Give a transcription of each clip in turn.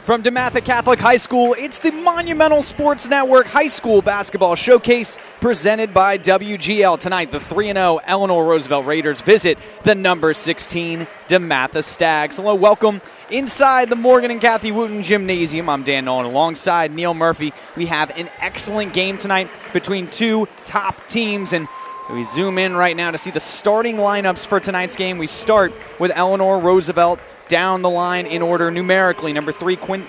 From Dematha Catholic High School, it's the Monumental Sports Network High School Basketball Showcase presented by WGL. Tonight, the 3-0 Eleanor Roosevelt Raiders visit the number 16 Dematha Stags. Hello, welcome inside the Morgan and Kathy Wooten Gymnasium. I'm Dan Nolan alongside Neil Murphy. We have an excellent game tonight between two top teams, and we zoom in right now to see the starting lineups for tonight's game. We start with Eleanor Roosevelt down the line in order numerically. Number 3, Quinton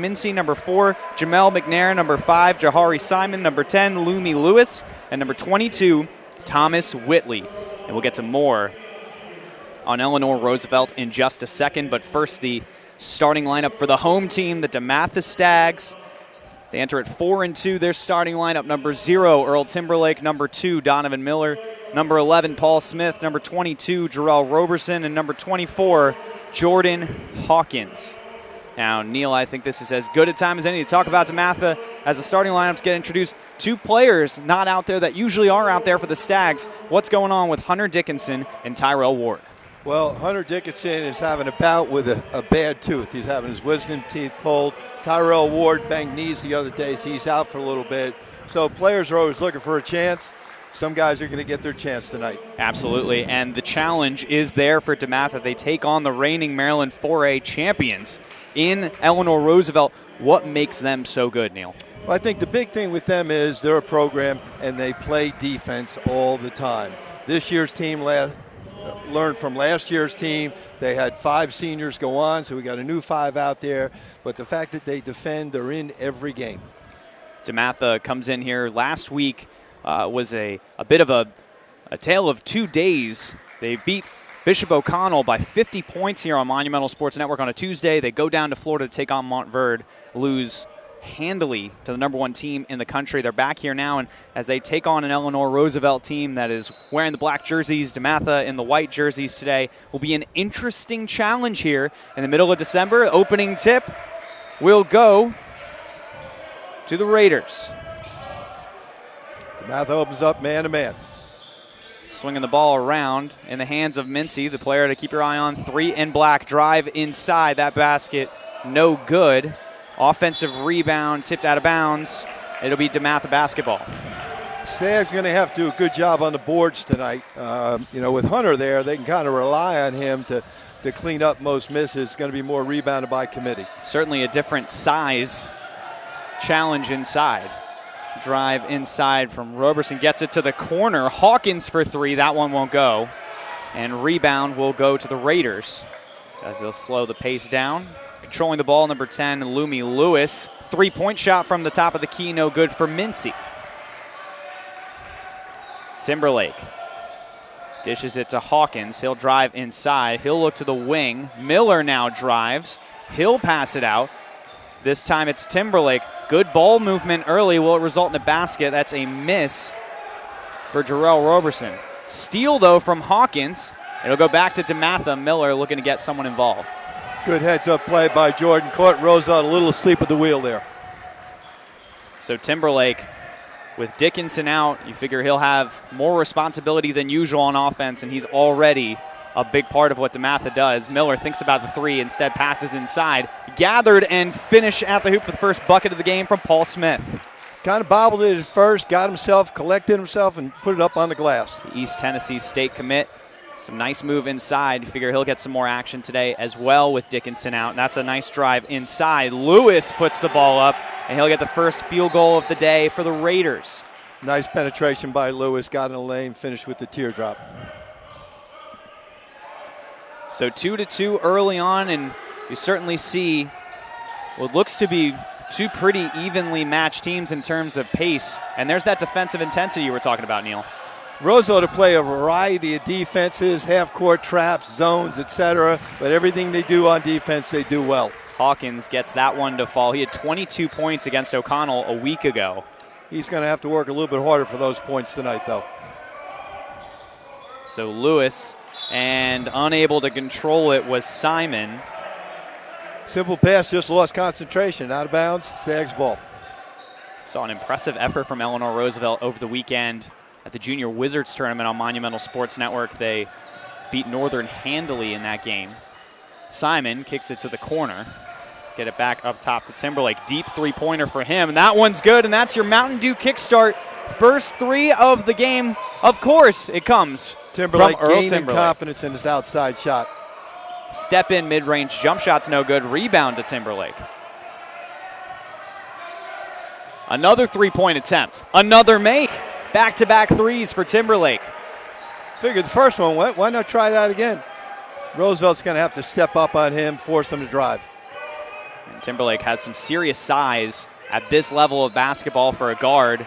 Mincy. Number 4, Jamel McNair. Number 5, Jahari Simon. Number 10, Lumi Lewis. And number 22, Thomas Whitley. And we'll get to more on Eleanor Roosevelt in just a second. But first, the starting lineup for the home team, the Dematha Stags. They enter at 4-2. Their starting lineup: number 0, Earl Timberlake. Number 2, Donovan Miller. Number 11, Paul Smith. Number 22, Jarrell Roberson. And number 24, Jordan Hawkins. Now, Neil, I think this is as good a time as any to talk about Dematha as the starting lineups get introduced. Two players not out there that usually are out there for the Stags. What's going on with Hunter Dickinson and Tyrell Ward? Well, Hunter Dickinson is having a bout with a bad tooth. He's having his wisdom teeth pulled. Tyrell Ward banged knees the other day, so he's out for a little bit. So players are always looking for a chance. Some guys are going to get their chance tonight. Absolutely, and the challenge is there for Dematha. They take on the reigning Maryland 4A champions in Eleanor Roosevelt. What makes them so good, Neil? Well, I think the big thing with them is they're a program and they play defense all the time. This year's team learned from last year's team. They had 5 seniors go on, so we got a new 5 out there. But the fact that they defend, they're in every game. Dematha comes in here last week. Was a bit of a tale of 2 days. They beat Bishop O'Connell by 50 points here on Monumental Sports Network on a Tuesday. They go down to Florida to take on Montverde, lose handily to the number 1 team in the country. They're back here now, and as they take on an Eleanor Roosevelt team that is wearing the black jerseys, Dematha in the white jerseys today, will be an interesting challenge here in the middle of December. Opening tip will go to the Raiders. Dematha opens up man-to-man. Swinging the ball around in the hands of Mincy, the player to keep your eye on. 3 in black, drive inside. That basket, no good. Offensive rebound, tipped out of bounds. It'll be Dematha basketball. Stags going to have to do a good job on the boards tonight. With Hunter there, they can kind of rely on him to clean up most misses. It's going to be more rebounded by committee. Certainly a different size challenge inside. Drive inside from Roberson, gets it to the corner. Hawkins for 3, that one won't go. And rebound will go to the Raiders as they'll slow the pace down. Controlling the ball, number 10, Lumi Lewis. 3-point shot from the top of the key, no good for Mincy. Timberlake dishes it to Hawkins. He'll drive inside. He'll look to the wing. Miller now drives. He'll pass it out. This time it's Timberlake. Good ball movement early. Will it result in a basket? That's a miss for Jarrell Roberson. Steal, though, from Hawkins. It'll go back to Dematha. Miller looking to get someone involved. Good heads-up play by Jordan. Caught Roosevelt a little asleep at the wheel there. So Timberlake, with Dickinson out, you figure he'll have more responsibility than usual on offense, and he's already a big part of what Dematha does. Miller thinks about the 3, instead passes inside. Gathered and finished at the hoop for the first bucket of the game from Paul Smith. Kind of bobbled it at first, got himself, collected himself, and put it up on the glass. The East Tennessee State commit. Some nice move inside. You figure he'll get some more action today as well with Dickinson out. And that's a nice drive inside. Lewis puts the ball up, and he'll get the first field goal of the day for the Raiders. Nice penetration by Lewis. Got in the lane, finished with the teardrop. So 2-2 early on, and you certainly see what looks to be two pretty evenly matched teams in terms of pace. And there's that defensive intensity you were talking about, Neil. Roosevelt to play a variety of defenses, half-court traps, zones, etc. But everything they do on defense, they do well. Hawkins gets that one to fall. He had 22 points against O'Connell a week ago. He's going to have to work a little bit harder for those points tonight, though. So Lewis, and unable to control it was Simon. Simple pass, just lost concentration. Out of bounds, Stags ball. Saw an impressive effort from Eleanor Roosevelt over the weekend at the Junior Wizards tournament on Monumental Sports Network. They beat Northern handily in that game. Simon kicks it to the corner. Get it back up top to Timberlake. Deep three-pointer for him. And that one's good, and that's your Mountain Dew kickstart. First three of the game. Of course, it comes Timberlake from Earl gaining Timberlake. confidence in his outside shot. Step in mid-range jump shot's no good. Rebound to Timberlake. Another three-point attempt. Another make. Back-to-back threes for Timberlake. Figured the first one went. Why not try that again? Roosevelt's going to have to step up on him, force him to drive. And Timberlake has some serious size at this level of basketball for a guard.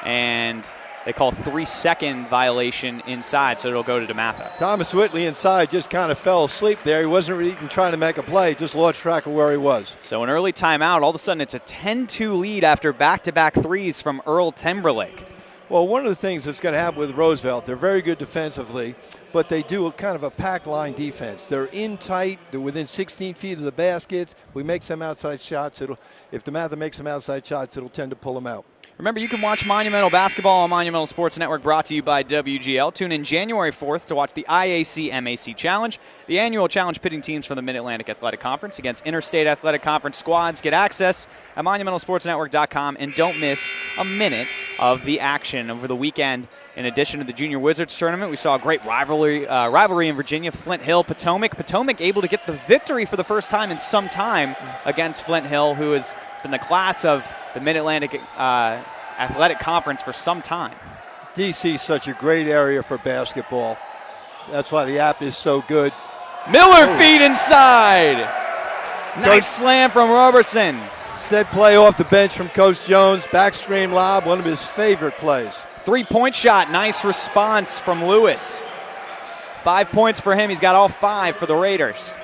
And they call 3-second violation inside, so it'll go to Dematha. Thomas Whitley inside just kind of fell asleep there. He wasn't really even trying to make a play, just lost track of where he was. So an early timeout, all of a sudden it's a 10-2 lead after back-to-back threes from Earl Timberlake. Well, one of the things that's going to happen with Roosevelt, they're very good defensively, but they do a kind of a pack line defense. They're in tight. They're within 16 feet of the baskets. If we make some outside shots, if Dematha makes some outside shots, it'll tend to pull them out. Remember, you can watch Monumental Basketball on Monumental Sports Network, brought to you by WGL. Tune in January 4th to watch the IAC-MAC Challenge, the annual challenge pitting teams from the Mid-Atlantic Athletic Conference against Interstate Athletic Conference squads. Get access at MonumentalSportsNetwork.com, and don't miss a minute of the action over the weekend. In addition to the Junior Wizards tournament, we saw a great rivalry in Virginia, Flint Hill, Potomac. Potomac able to get the victory for the first time in some time against Flint Hill, who has been the class of the Mid-Atlantic Athletic Conference for some time. DC is such a great area for basketball. That's why the app is so good. Miller feed inside. Nice slam from Roberson. Set play off the bench from Coach Jones. Back screen lob, one of his favorite plays. Three-point shot, nice response from Lewis. 5 points for him. He's got all 5 for the Raiders.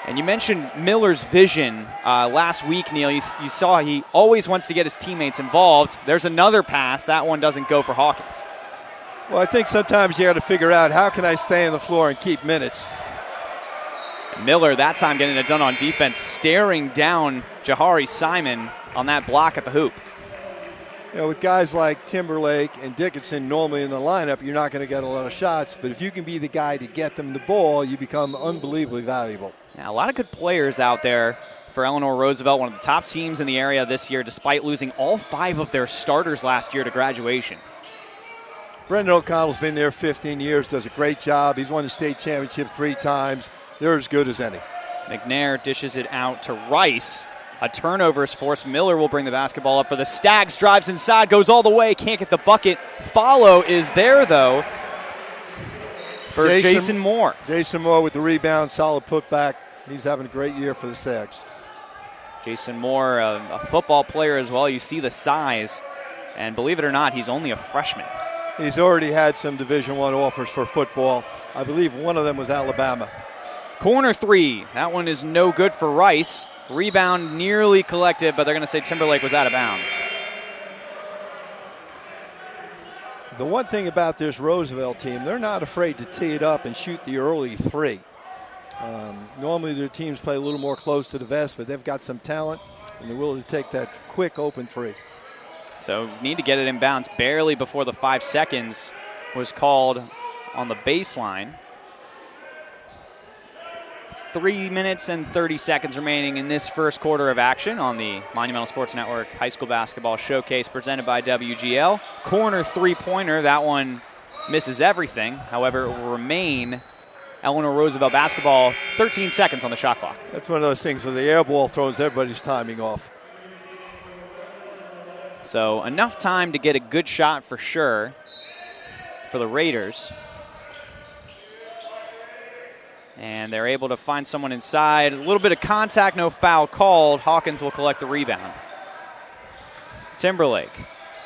And you mentioned Miller's vision last week, Neil. You saw he always wants to get his teammates involved. There's another pass. That one doesn't go for Hawkins. Well, I think sometimes you got to figure out, how can I stay on the floor and keep minutes? Miller that time getting it done on defense, staring down Jahari Simon on that block at the hoop. You know, with guys like Timberlake and Dickinson normally in the lineup, you're not going to get a lot of shots. But if you can be the guy to get them the ball, you become unbelievably valuable. Now, a lot of good players out there for Eleanor Roosevelt, one of the top teams in the area this year, despite losing all 5 of their starters last year to graduation. Brendan O'Connell's been there 15 years, does a great job. He's won the state championship 3 times. They're as good as any. McNair dishes it out to Rice. A turnover is forced. Miller will bring the basketball up for the Stags. Drives inside, goes all the way, can't get the bucket. Follow is there, though, for Jason Moore. Jason Moore with the rebound, solid putback. He's having a great year for the Stags. Jason Moore, a football player as well. You see the size, and believe it or not, he's only a freshman. He's already had some Division I offers for football. I believe one of them was Alabama. Corner 3. That one is no good for Rice. Rebound nearly collected, but they're going to say Timberlake was out of bounds. The one thing about this Roosevelt team, they're not afraid to tee it up and shoot the early 3. Normally their teams play a little more close to the vest, but they've got some talent, and they're willing to take that quick open 3. So need to get it in bounds barely before the 5 seconds was called on the baseline. 3 minutes and 30 seconds remaining in this first quarter of action on the Monumental Sports Network High School Basketball Showcase presented by WGL. Corner three-pointer, that one misses everything. However, it will remain Eleanor Roosevelt basketball, 13 seconds on the shot clock. That's one of those things where the air ball throws everybody's timing off. So enough time to get a good shot for sure for the Raiders. And they're able to find someone inside. A little bit of contact, no foul called. Hawkins will collect the rebound. Timberlake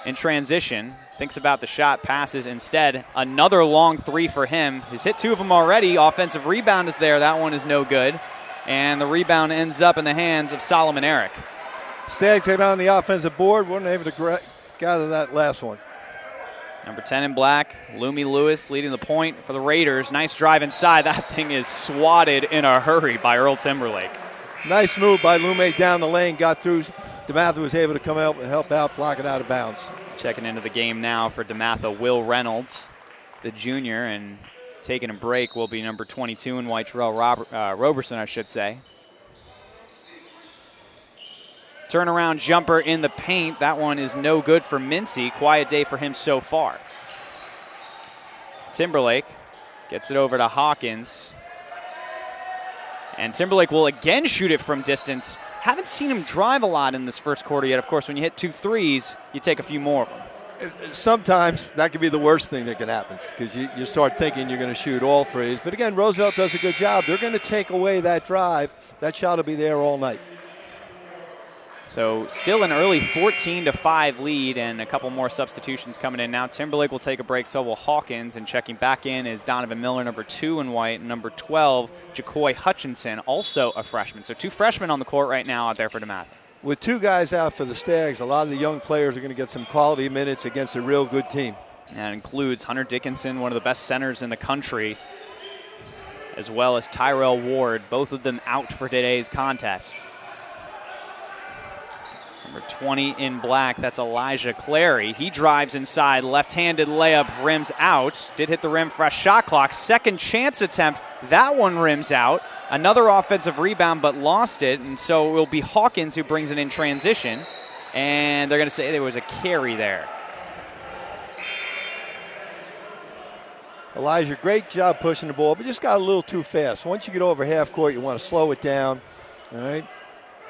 in transition, thinks about the shot, passes instead. Another long 3 for him. He's hit 2 of them already. Offensive rebound is there. That one is no good. And the rebound ends up in the hands of Solomon Eric. Stags get on the offensive board. Weren't able to gather that last one. Number 10 in black, Lumi Lewis leading the point for the Raiders. Nice drive inside. That thing is swatted in a hurry by Earl Timberlake. Nice move by Lume down the lane, got through. Dematha was able to come out and help out, block it out of bounds. Checking into the game now for Dematha, Will Reynolds, the junior, and Taking a break will be number 22 in white, Terrell Roberson, I should say. Turnaround jumper in the paint. That one is no good for Mincy. Quiet day for him so far. Timberlake gets it over to Hawkins. And Timberlake will again shoot it from distance. Haven't seen him drive a lot in this first quarter yet. Of course, when you hit 2 threes, you take a few more of them. Sometimes that could be the worst thing that can happen because you start thinking you're going to shoot all threes. But again, Roosevelt does a good job. They're going to take away that drive. That shot will be there all night. So still an early 14-5 lead and a couple more substitutions coming in now. Timberlake will take a break, so will Hawkins. And checking back in is Donovan Miller, number 2 in white, and number 12, JaCoy Hutchinson, also a freshman. So 2 freshmen on the court right now out there for Dematha. With 2 guys out for the Stags, a lot of the young players are going to get some quality minutes against a real good team. That includes Hunter Dickinson, one of the best centers in the country, as well as Tyrell Ward, both of them out for today's contest. Number 20 in black, that's Elijah Clary. He drives inside, left-handed layup, rims out. Did hit the rim, fresh shot clock. Second chance attempt, that one rims out. Another offensive rebound, but lost it, and so it will be Hawkins who brings it in transition. And they're going to say there was a carry there. Elijah, great job pushing the ball, but just got a little too fast. Once you get over half court, you want to slow it down, all right?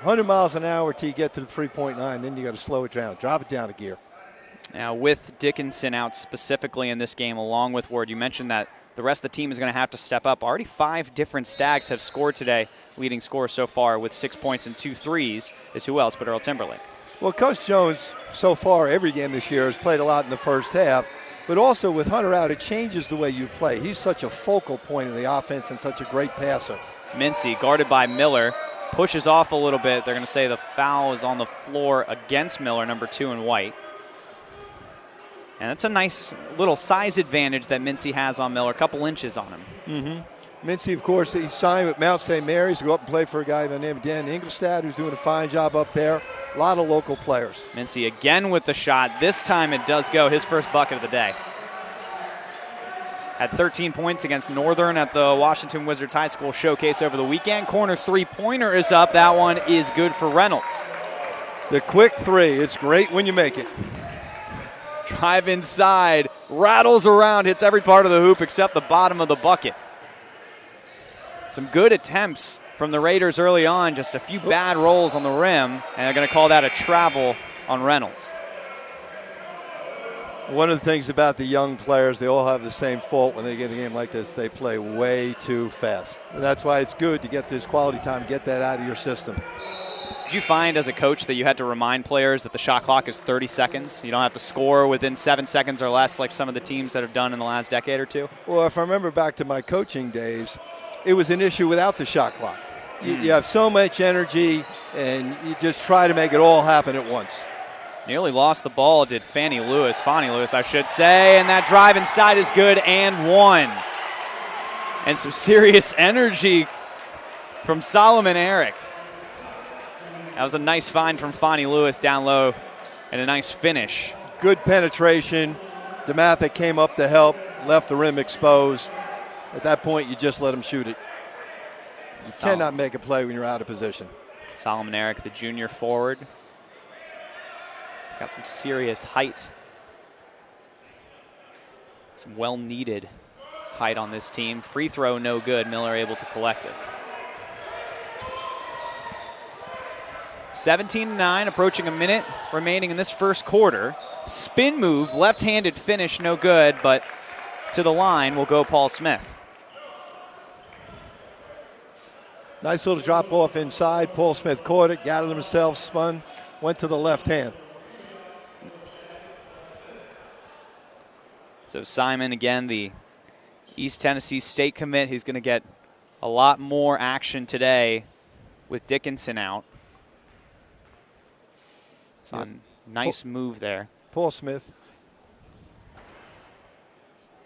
100 miles an hour till you get to the 3-point line, then you got to slow it down, drop it down a gear. Now, with Dickinson out specifically in this game, along with Ward, you mentioned that the rest of the team is going to have to step up. Already 5 different Stags have scored today. Leading scorer so far with 6 points and 2 threes is who else but Earl Timberlake. Well, Coach Jones, so far, every game this year has played a lot in the first half, but also with Hunter out, it changes the way you play. He's such a focal point in the offense and such a great passer. Mincy, guarded by Miller, pushes off a little bit. They're going to say the foul is on the floor against Miller, number 2 in white. And that's a nice little size advantage that Mincy has on Miller, a couple inches on him. Mm-hmm. Mincy, of course, he signed with Mount St. Mary's to go up and play for a guy by the name of Dan Ingolstadt, who's doing a fine job up there. A lot of local players. Mincy again with the shot. This time it does go, his first bucket of the day. Had 13 points against Northern at the Washington Wizards High School Showcase over the weekend. Corner 3-pointer is up. That one is good for Reynolds. The quick 3, it's great when you make it. Drive inside, rattles around, hits every part of the hoop except the bottom of the bucket. Some good attempts from the Raiders early on, just a few bad rolls on the rim, and they're going to call that a travel on Reynolds. One of the things about the young players, they all have the same fault when they get a game like this. They play way too fast. And that's why it's good to get this quality time, get that out of your system. Did you find as a coach that you had to remind players that the shot clock is 30 seconds? You don't have to score within 7 seconds or less like some of the teams that have done in the last decade or two? Well, if I remember back to my coaching days, it was an issue without the shot clock. You have so much energy, and you just try to make it all happen at once. Nearly lost the ball, did Fannie Lewis, I should say, and that drive inside is good and one. And some serious energy from Solomon Eric. That was a nice find from Fannie Lewis down low and a nice finish. Good penetration. Dematha came up to help, left the rim exposed. At that point, you just let him shoot it. You cannot make a play when you're out of position. Solomon Eric, the junior forward. He's got some serious height. Some well-needed height on this team. Free throw, no good. Miller able to collect it. 17-9, approaching a minute remaining in this first quarter. Spin move, left-handed finish, no good, but to the line will go Paul Smith. Nice little drop off inside. Paul Smith caught it, got it himself, spun, went to the left hand. So Simon, again, the East Tennessee State commit. He's going to get a lot more action today with Dickinson out. It's a nice move there. Paul Smith.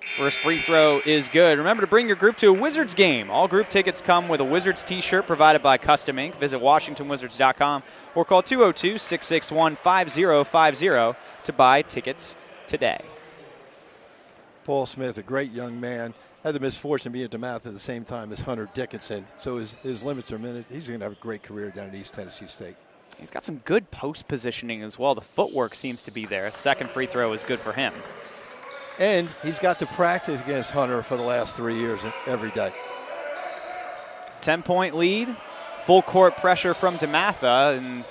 First free throw is good. Remember to bring your group to a Wizards game. All group tickets come with a Wizards t-shirt provided by Custom Ink. Visit WashingtonWizards.com or call 202-661-5050 to buy tickets today. Paul Smith, a great young man. had the misfortune of being at Dematha at the same time as Hunter Dickinson. So his limits are minutes. He's going to have a great career down at East Tennessee State. He's got some good post positioning as well. The footwork seems to be there. A second free throw is good for him. And he's got to practice against Hunter for the last 3 years every day. 10-point lead, full court pressure from Dematha, and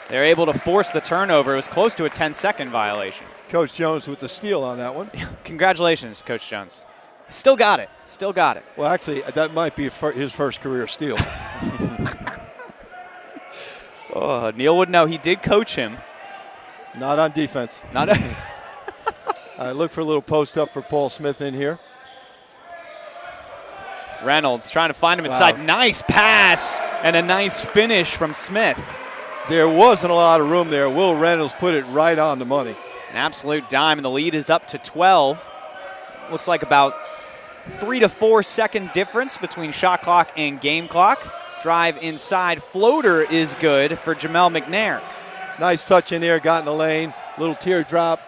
they're able to force the turnover. It was close to a 10-second violation. Coach Jones with the steal on that one. Congratulations, Coach Jones. Still got it. Still got it. Well, actually, that might be his first career steal. Oh, Neil would know. He did coach him. Not on defense. Not. Look for a little post up for Paul Smith in here. Reynolds trying to find him inside. Wow. Nice pass and a nice finish from Smith. There wasn't a lot of room there. Will Reynolds put it right on the money. An absolute dime, and the lead is up to 12. Looks like about 3 to 4 second difference between shot clock and game clock. Drive inside. Floater is good for Jamel McNair. Nice touch in there. Got in the lane. Little teardrop.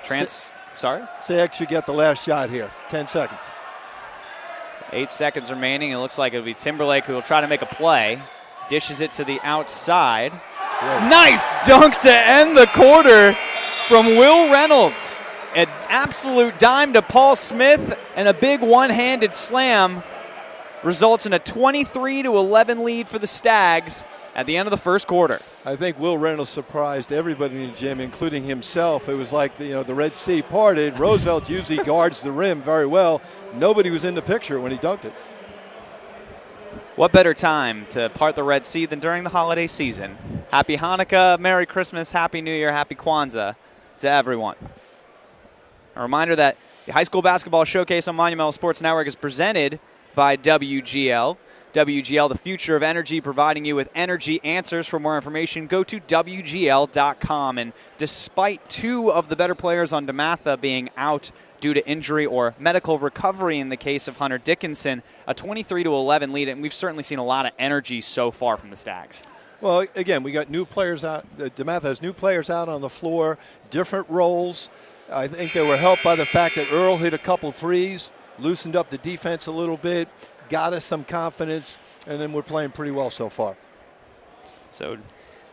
Sayek should get the last shot here. 10 seconds. 8 seconds remaining. It looks like it'll be Timberlake who will try to make a play. Dishes it to the outside. Whoa. Nice dunk to end the quarter from Will Reynolds. An absolute dime to Paul Smith and a big one-handed slam results in a 23-11 lead for the Stags at the end of the first quarter. I think Will Reynolds surprised everybody in the gym, including himself. It was like the Red Sea parted. Roosevelt usually guards the rim very well. Nobody was in the picture when he dunked it. What better time to part the Red Sea than during the holiday season? Happy Hanukkah, Merry Christmas, Happy New Year, Happy Kwanzaa to everyone. A reminder that the High School Basketball Showcase on Monumental Sports Network is presented by WGL. WGL, the future of energy, providing you with energy answers. For more information, go to WGL.com. And despite 2 of the better players on Dematha being out due to injury or medical recovery in the case of Hunter Dickinson, a 23-11 lead, and we've certainly seen a lot of energy so far from the Stags. Well, again, we got new players out. Dematha has new players out on the floor, different roles. I think they were helped by the fact that Earl hit a couple threes, loosened up the defense a little bit, got us some confidence, and then we're playing pretty well so far. So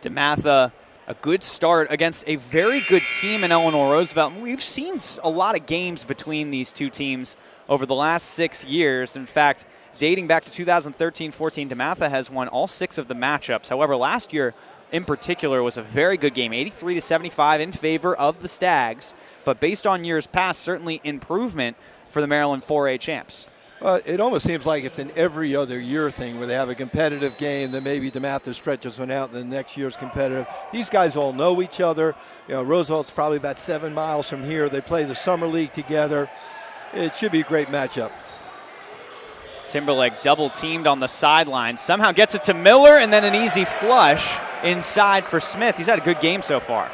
Dematha, a good start against a very good team in Eleanor Roosevelt. We've seen a lot of games between these two teams over the last 6 years. In fact, dating back to 2013-14, Dematha has won all 6 of the matchups. However, last year in particular was a very good game, 83-75 in favor of the Stags. But based on years past, certainly improvement for the Maryland 4A champs. It almost seems like it's an every other year thing where they have a competitive game, then maybe Dematha stretches one out, and then next year's competitive. These guys all know each other. Roosevelt's probably about 7 miles from here. They play the summer league together. It should be a great matchup. Timberlake double teamed on the sideline. Somehow gets it to Miller, and then an easy flush inside for Smith. He's had a good game so far.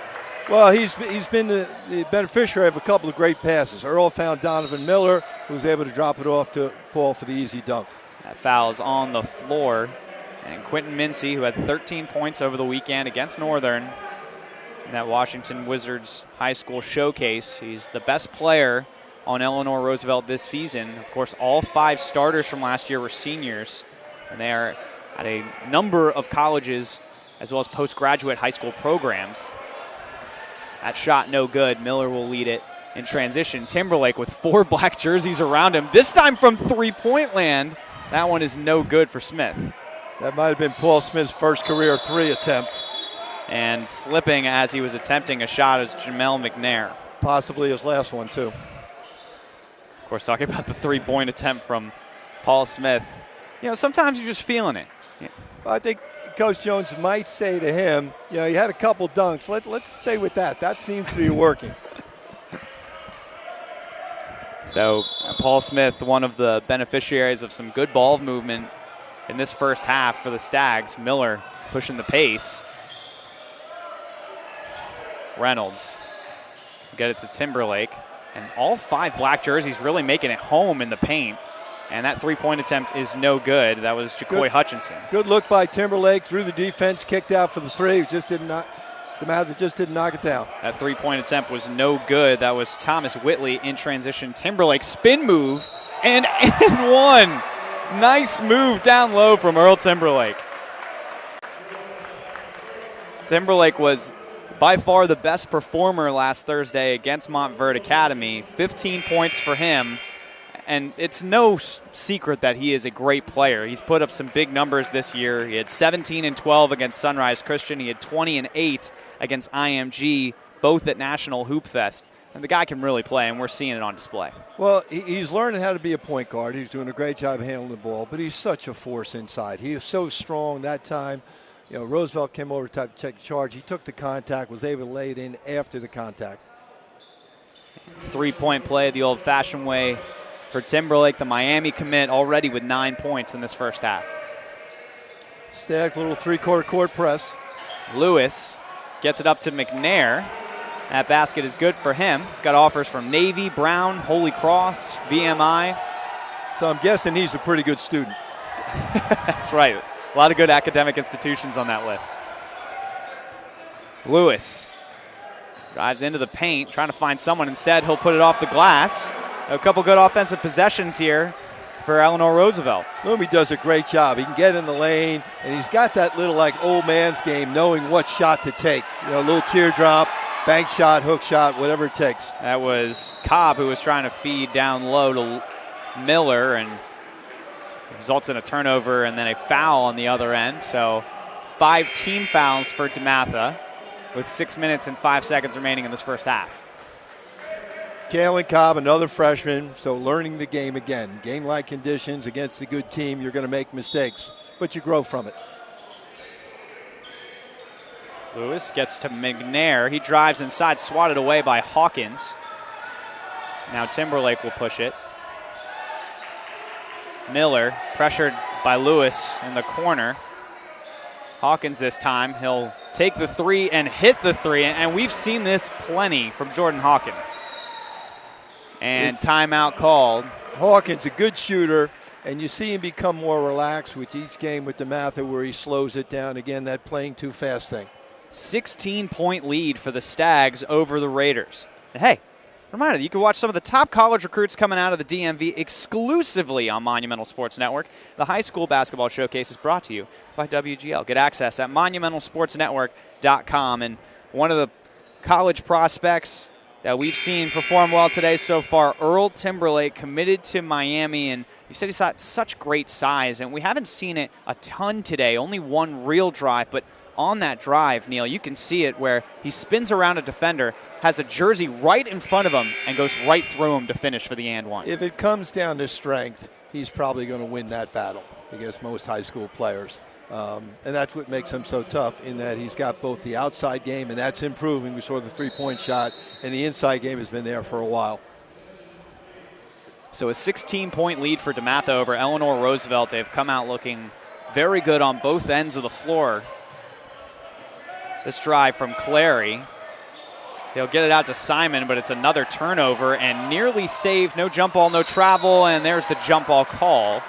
Well, he's been the beneficiary of a couple of great passes. Earl found Donovan Miller, who was able to drop it off to Paul for the easy dunk. That foul is on the floor. And Quentin Mincy, who had 13 points over the weekend against Northern in that Washington Wizards High School showcase. He's the best player on Eleanor Roosevelt this season. Of course, all 5 starters from last year were seniors, and they are at a number of colleges as well as postgraduate high school programs. That shot no good. Miller will lead it in transition. Timberlake with 4 black jerseys around him, this time from three-point land. That one is no good for Smith. That might have been Paul Smith's first career 3 attempt. And slipping as he was attempting a shot is Jamel McNair. Possibly his last one, too. Of course, talking about the 3-point attempt from Paul Smith. Sometimes you're just feeling it. Yeah. I think Coach Jones might say to him, you had a couple dunks. Let's stay with that. That seems to be working. So Paul Smith, one of the beneficiaries of some good ball movement in this first half for the Stags. Miller pushing the pace. Reynolds get it to Timberlake. And all 5 black jerseys really making it home in the paint. And that 3-point attempt is no good. That was Jacoy Hutchinson. Good look by Timberlake, through the defense, kicked out for the 3. Just did not Dematha just didn't knock it down. That three-point attempt was no good. That was Thomas Whitley in transition. Timberlake spin move and one. Nice move down low from Earl Timberlake. Timberlake was by far the best performer last Thursday against Montverde Academy. 15 points for him. And it's no secret that he is a great player. He's put up some big numbers this year. He had 17 and 12 against Sunrise Christian. He had 20 and 8 against IMG, both at National Hoop Fest. And the guy can really play, and we're seeing it on display. Well, he's learning how to be a point guard. He's doing a great job handling the ball, but he's such a force inside. He is so strong that time. You know, Roosevelt came over to take charge. He took the contact, was able to lay it in after the contact. Three-point play the old-fashioned way for Timberlake, the Miami commit, already with 9 points in this first half. Stacked little three-quarter court press. Lewis gets it up to McNair. That basket is good for him. He's got offers from Navy, Brown, Holy Cross, VMI. So I'm guessing he's a pretty good student. That's right. A lot of good academic institutions on that list. Lewis drives into the paint, trying to find someone. Instead, he'll put it off the glass. A couple good offensive possessions here for Eleanor Roosevelt. Lumi does a great job. He can get in the lane, and he's got that little like old man's game, knowing what shot to take. You know, a little teardrop, bank shot, hook shot, whatever it takes. That was Cobb who was trying to feed down low to Miller, and it results in a turnover and then a foul on the other end. So 5 team fouls for Dematha with 6 minutes and 5 seconds remaining in this first half. Kalen Cobb, another freshman, so learning the game again. Game-like conditions against a good team, you're going to make mistakes, but you grow from it. Lewis gets to McNair. He drives inside, swatted away by Hawkins. Now Timberlake will push it. Miller pressured by Lewis in the corner. Hawkins this time, he'll take the three and hit the three, and we've seen this plenty from Jordan Hawkins. And timeout called. Hawkins, a good shooter, and you see him become more relaxed with each game with Dematha where he slows it down. Again, that playing too fast thing. 16-point lead for the Stags over the Raiders. And hey, reminder, you can watch some of the top college recruits coming out of the DMV exclusively on Monumental Sports Network. The high school basketball showcase is brought to you by WGL. Get access at monumentalsportsnetwork.com. And one of the college prospects that we've seen perform well today so far, Earl Timberlake, committed to Miami, and you said he's got such great size, and we haven't seen it a ton today, only one real drive, but on that drive, Neil, you can see it where he spins around a defender, has a jersey right in front of him, and goes right through him to finish for the and one. If it comes down to strength, he's probably going to win that battle against most high school players. And that's what makes him so tough, in that he's got both the outside game, and that's improving. We saw the three-point shot, and the inside game has been there for a while. So a 16-point lead for Dematha over Eleanor Roosevelt. They've come out looking very good on both ends of the floor. This drive from Clary. They'll get it out to Simon, but it's another turnover and nearly saved. No jump ball, no travel, and there's the jump ball call.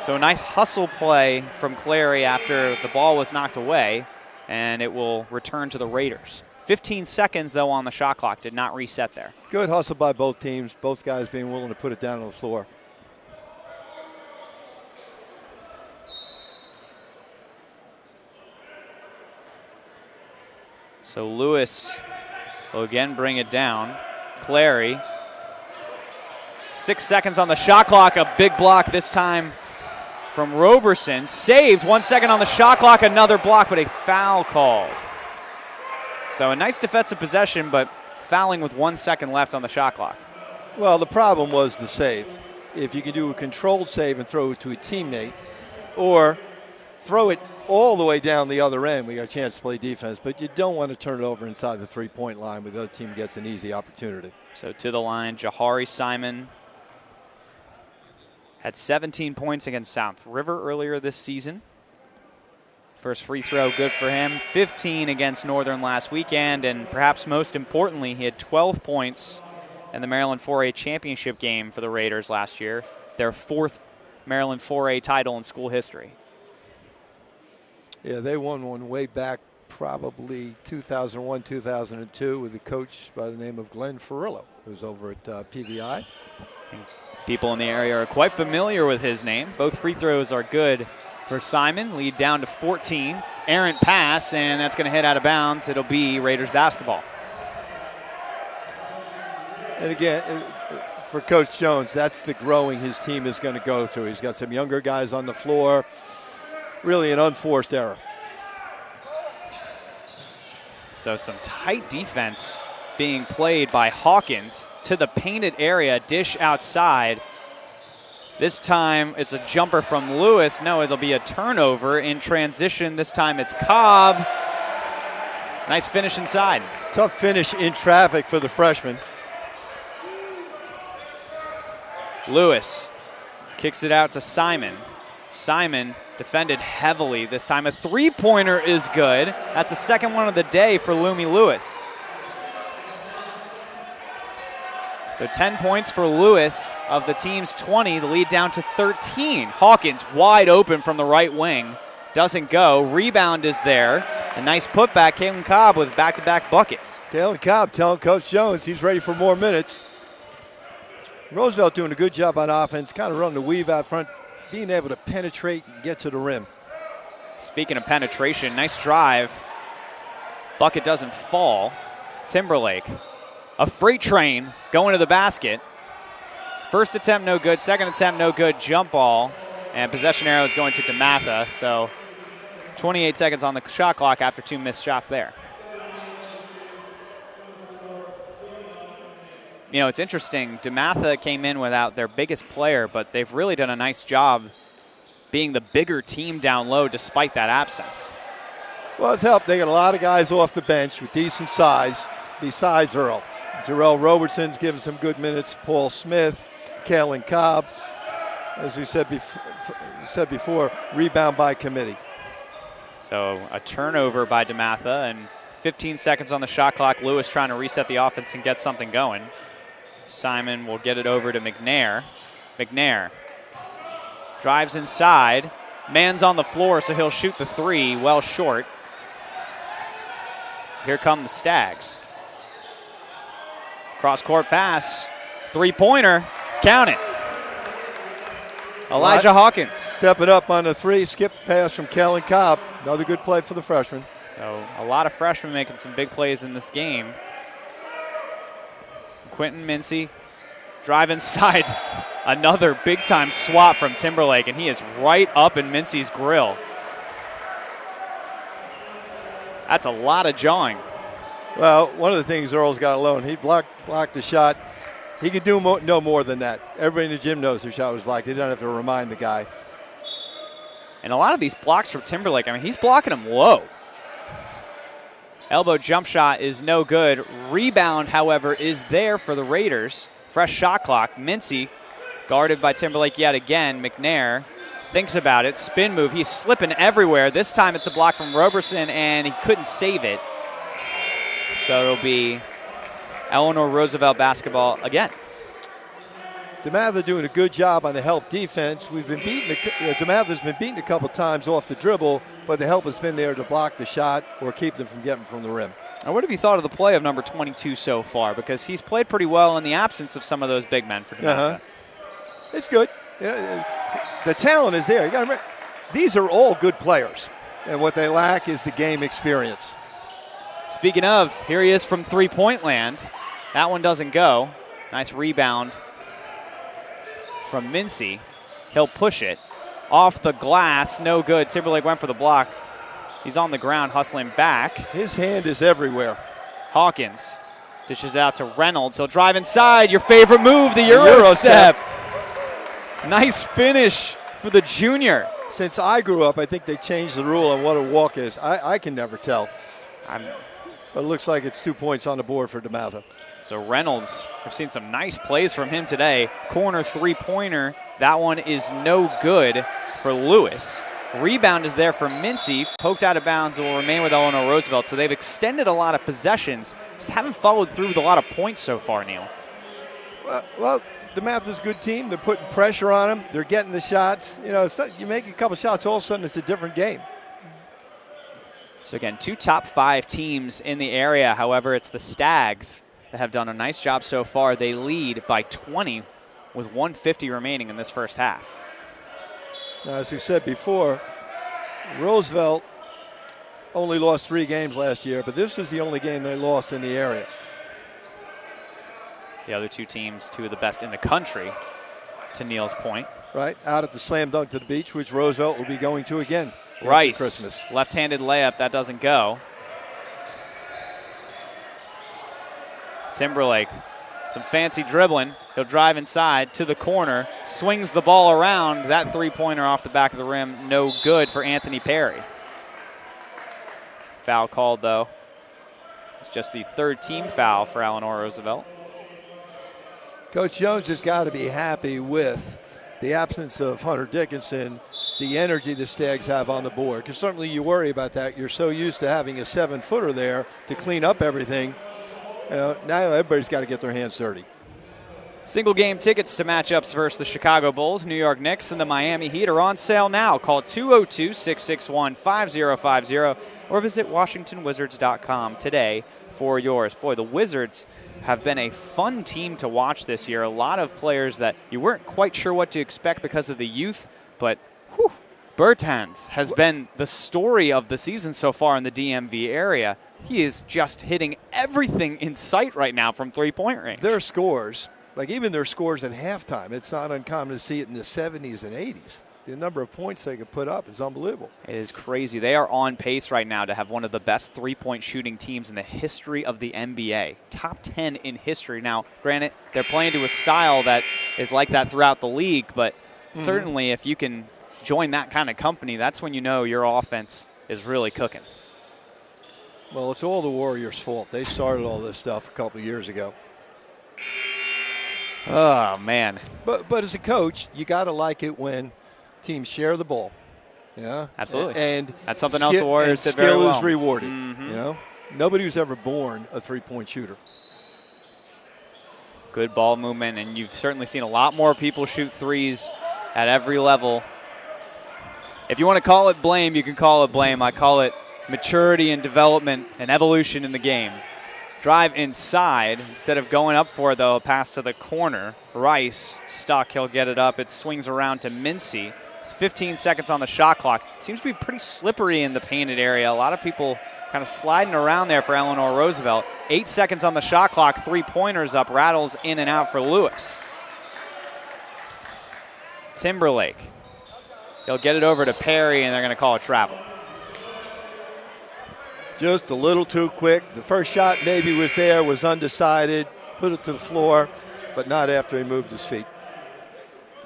So a nice hustle play from Clary after the ball was knocked away, and it will return to the Raiders. 15 seconds, though, on the shot clock. Did not reset there. Good hustle by both teams, both guys being willing to put it down on the floor. So Lewis will again bring it down. Clary, 6 seconds on the shot clock. A big block this time from Roberson. Saved, 1 second on the shot clock, another block, but a foul called. So a nice defensive possession, but fouling with 1 second left on the shot clock. Well, the problem was the save. If you can do a controlled save and throw it to a teammate, or throw it all the way down the other end, we got a chance to play defense, but you don't want to turn it over inside the three-point line where the other team gets an easy opportunity. So to the line, Jahari Simon had 17 points against South River earlier this season. First free throw good for him. 15 against Northern last weekend, and perhaps most importantly, he had 12 points in the Maryland 4A championship game for the Raiders last year, their fourth Maryland 4A title in school history. Yeah, they won one way back probably 2001, 2002 with a coach by the name of Glenn Ferrillo, who's over at PVI. People in the area are quite familiar with his name. Both free throws are good for Simon. Lead down to 14. Errant pass, and that's going to hit out of bounds. It'll be Raiders basketball. And again, for Coach Jones, that's the growing his team is going to go through. He's got some younger guys on the floor. Really an unforced error. So some tight defense being played by Hawkins to the painted area, dish outside. This time it's a jumper from Lewis. No, it'll be a turnover in transition. This time it's Cobb. Nice finish inside. Tough finish in traffic for the freshman. Lewis kicks it out to Simon. Simon defended heavily this time. A three-pointer is good. That's the second one of the day for Lumi Lewis. So 10 points for Lewis of the team's 20. The lead down to 13. Hawkins wide open from the right wing. Doesn't go. Rebound is there. A nice putback. Kalen Cobb with back-to-back buckets. Kalen Cobb telling Coach Jones he's ready for more minutes. Roosevelt doing a good job on offense, kind of running the weave out front, being able to penetrate and get to the rim. Speaking of penetration, nice drive. Bucket doesn't fall. Timberlake, a freight train going to the basket. First attempt no good, second attempt no good, jump ball, and possession arrow is going to Dematha. So 28 seconds on the shot clock after two missed shots there. You know, it's interesting. Dematha came in without their biggest player, but they've really done a nice job being the bigger team down low despite that absence. Well, it's helped. They got a lot of guys off the bench with decent size besides Earl. Jarrell Robertson's given some good minutes. Paul Smith, Kalen Cobb. As we said before, rebound by committee. So a turnover by Dematha and 15 seconds on the shot clock. Lewis trying to reset the offense and get something going. Simon will get it over to McNair. McNair drives inside. Man's on the floor, so he'll shoot the three, well short. Here come the Stags. Cross-court pass. Three-pointer. Count it. Elijah Hawkins. Stepping up on the three. Skip pass from Kellen Cobb. Another good play for the freshman. So a lot of freshmen making some big plays in this game. Quentin Mincy drive inside. Another big-time swat from Timberlake, and he is right up in Mincy's grill. That's a lot of jawing. Well, one of the things Earl's got alone, he blocked the shot. He could do no more than that. Everybody in the gym knows the shot was blocked. He doesn't have to remind the guy. And a lot of these blocks from Timberlake, I mean, he's blocking them low. Elbow jump shot is no good. Rebound, however, is there for the Raiders. Fresh shot clock. Mincy guarded by Timberlake yet again. McNair thinks about it. Spin move. He's slipping everywhere. This time it's a block from Roberson, and he couldn't save it. So it'll be Eleanor Roosevelt basketball again. Dematha doing a good job on the help defense. We've been beaten. Dematha's been beaten a couple times off the dribble, but the help has been there to block the shot or keep them from getting from the rim. Now, what have you thought of the play of number 22 so far? Because he's played pretty well in the absence of some of those big men for Dematha. It's good. The talent is there. You got to remember, these are all good players, and what they lack is the game experience. Speaking of, here he is from three-point land. That one doesn't go. Nice rebound from Mincy. He'll push it. Off the glass, no good. Timberlake went for the block. He's on the ground hustling back. His hand is everywhere. Hawkins dishes it out to Reynolds. He'll drive inside. Your favorite move, the Euro step. Nice finish for the junior. Since I grew up, I think they changed the rule on what a walk is. I can never tell. But it looks like it's 2 points on the board for Dematha. So Reynolds, I've seen some nice plays from him today. Corner three-pointer. That one is no good for Lewis. Rebound is there for Mincy. Poked out of bounds and will remain with Eleanor Roosevelt. So they've extended a lot of possessions. Just haven't followed through with a lot of points so far, Neil. Well, Dematha's a good team. They're putting pressure on them. They're getting the shots. You know, you make a couple shots, all of a sudden it's a different game. So again, 2 top 5 teams in the area. However, it's the Stags that have done a nice job so far. They lead by 20 with 1:50 remaining in this first half. Now, as we said before, Roosevelt only lost 3 games last year, but this is the only game they lost in the area. The other 2 teams, 2 of the best in the country, to Neil's point. Right, out at the slam dunk to the beach, which Roosevelt will be going to again. Rice, Christmas. left-handed layup, that doesn't go. Timberlake, some fancy dribbling. He'll drive inside to the corner, swings the ball around. That three-pointer off the back of the rim, no good for Anthony Perry. Foul called, though. It's just the 3rd team foul for Eleanor Roosevelt. Coach Jones has got to be happy with the absence of Hunter Dickinson, the energy the Stags have on the board. Because certainly you worry about that. You're so used to having a 7-footer there to clean up everything. Now everybody's got to get their hands dirty. Single game tickets to matchups versus the Chicago Bulls, New York Knicks, and the Miami Heat are on sale now. Call 202-661-5050 or visit WashingtonWizards.com today for yours. Boy, the Wizards have been a fun team to watch this year. A lot of players that you weren't quite sure what to expect because of the youth, but Bertans has been the story of the season so far in the DMV area. He is just hitting everything in sight right now from three-point range. Their scores, like even their scores at halftime, it's not uncommon to see it in the 70s and 80s. The number of points they could put up is unbelievable. It is crazy. They are on pace right now to have one of the best three-point shooting teams in the history of the NBA. Top 10 in history. Now, granted, they're playing to a style that is like that throughout the league, but certainly if you can join that kind of company, that's when you know your offense is really cooking. Well, it's all the Warriors' fault. They started all this stuff a couple of years ago. Oh, man. But as a coach, you got to like it when teams share the ball. Yeah, absolutely. And that's something else the Warriors did very well. Skill is rewarded. You know, nobody was ever born a three-point shooter. Good ball movement, and you've certainly seen a lot more people shoot threes at every level. If you want to call it blame, you can call it blame. I call it maturity and development and evolution in the game. Drive inside instead of going up for it, though. A pass to the corner. Rice stuck. He'll get it up. It swings around to Mincy. 15 seconds on the shot clock. Seems to be pretty slippery in the painted area. A lot of people kind of sliding around there for Eleanor Roosevelt. 8 seconds on the shot clock. Three-pointers up. Rattles in and out for Lewis. Timberlake. He'll get it over to Perry, and they're going to call it travel. Just a little too quick. The first shot maybe was there, was undecided, put it to the floor, but not after he moved his feet.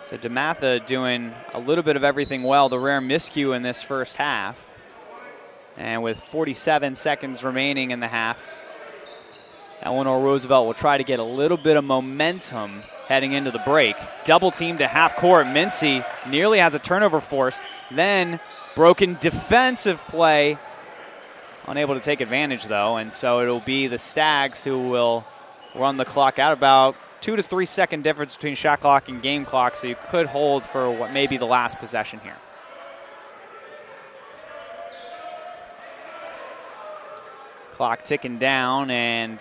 So Dematha doing a little bit of everything well. The rare miscue in this first half. And with 47 seconds remaining in the half, Eleanor Roosevelt will try to get a little bit of momentum heading into the break. Double team to half court. Mincy nearly has a turnover forced. Then broken defensive play. Unable to take advantage, though, and so it'll be the Stags who will run the clock out. About 2 to 3 second difference between shot clock and game clock, so you could hold for what may be the last possession here. Clock ticking down, and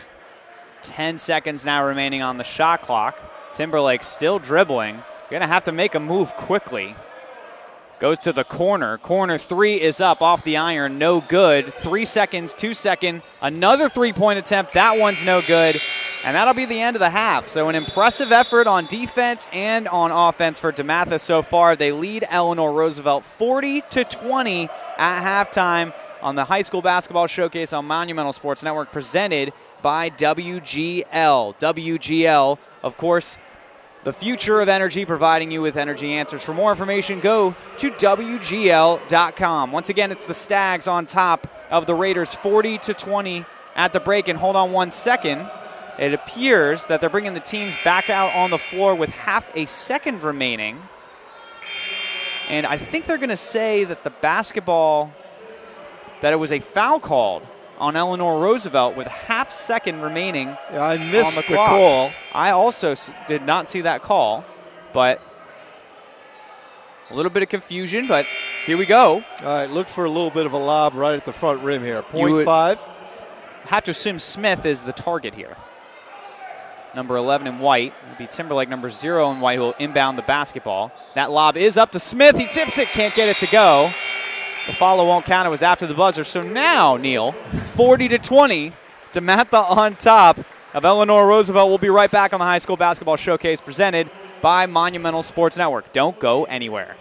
10 seconds now remaining on the shot clock. Timberlake still dribbling. Going to have to make a move quickly. Goes to the corner. Corner three is up off the iron. No good. 3 seconds, 2 second. Another three-point attempt. That one's no good. And that'll be the end of the half. So an impressive effort on defense and on offense for Dematha so far. They lead Eleanor Roosevelt 40-20 at halftime on the High School Basketball Showcase on Monumental Sports Network, presented by WGL. WGL, of course, the future of energy, providing you with energy answers. For more information, go to WGL.com. Once again, it's the Stags on top of the Raiders 40-20 at the break. And hold on 1 second. It appears that they're bringing the teams back out on the floor with half a second remaining. And I think they're going to say that that it was a foul called on Eleanor Roosevelt with half second remaining. Yeah, I missed on the the call. I also did not see that call, but A little bit of confusion, but here we go. All right, look for a little bit of a lob right at the front rim here. 0.5. Have to assume Smith is the target here. Number 11 in white. It'll be Timberlake, number 0 in white, who will inbound the basketball. That lob is up to Smith. He tips it, can't get it to go. The follow won't count. It was after the buzzer. So now, Neil, 40-20, Dematha on top of Eleanor Roosevelt. We'll be right back on the High School Basketball Showcase presented by Monumental Sports Network. Don't go anywhere.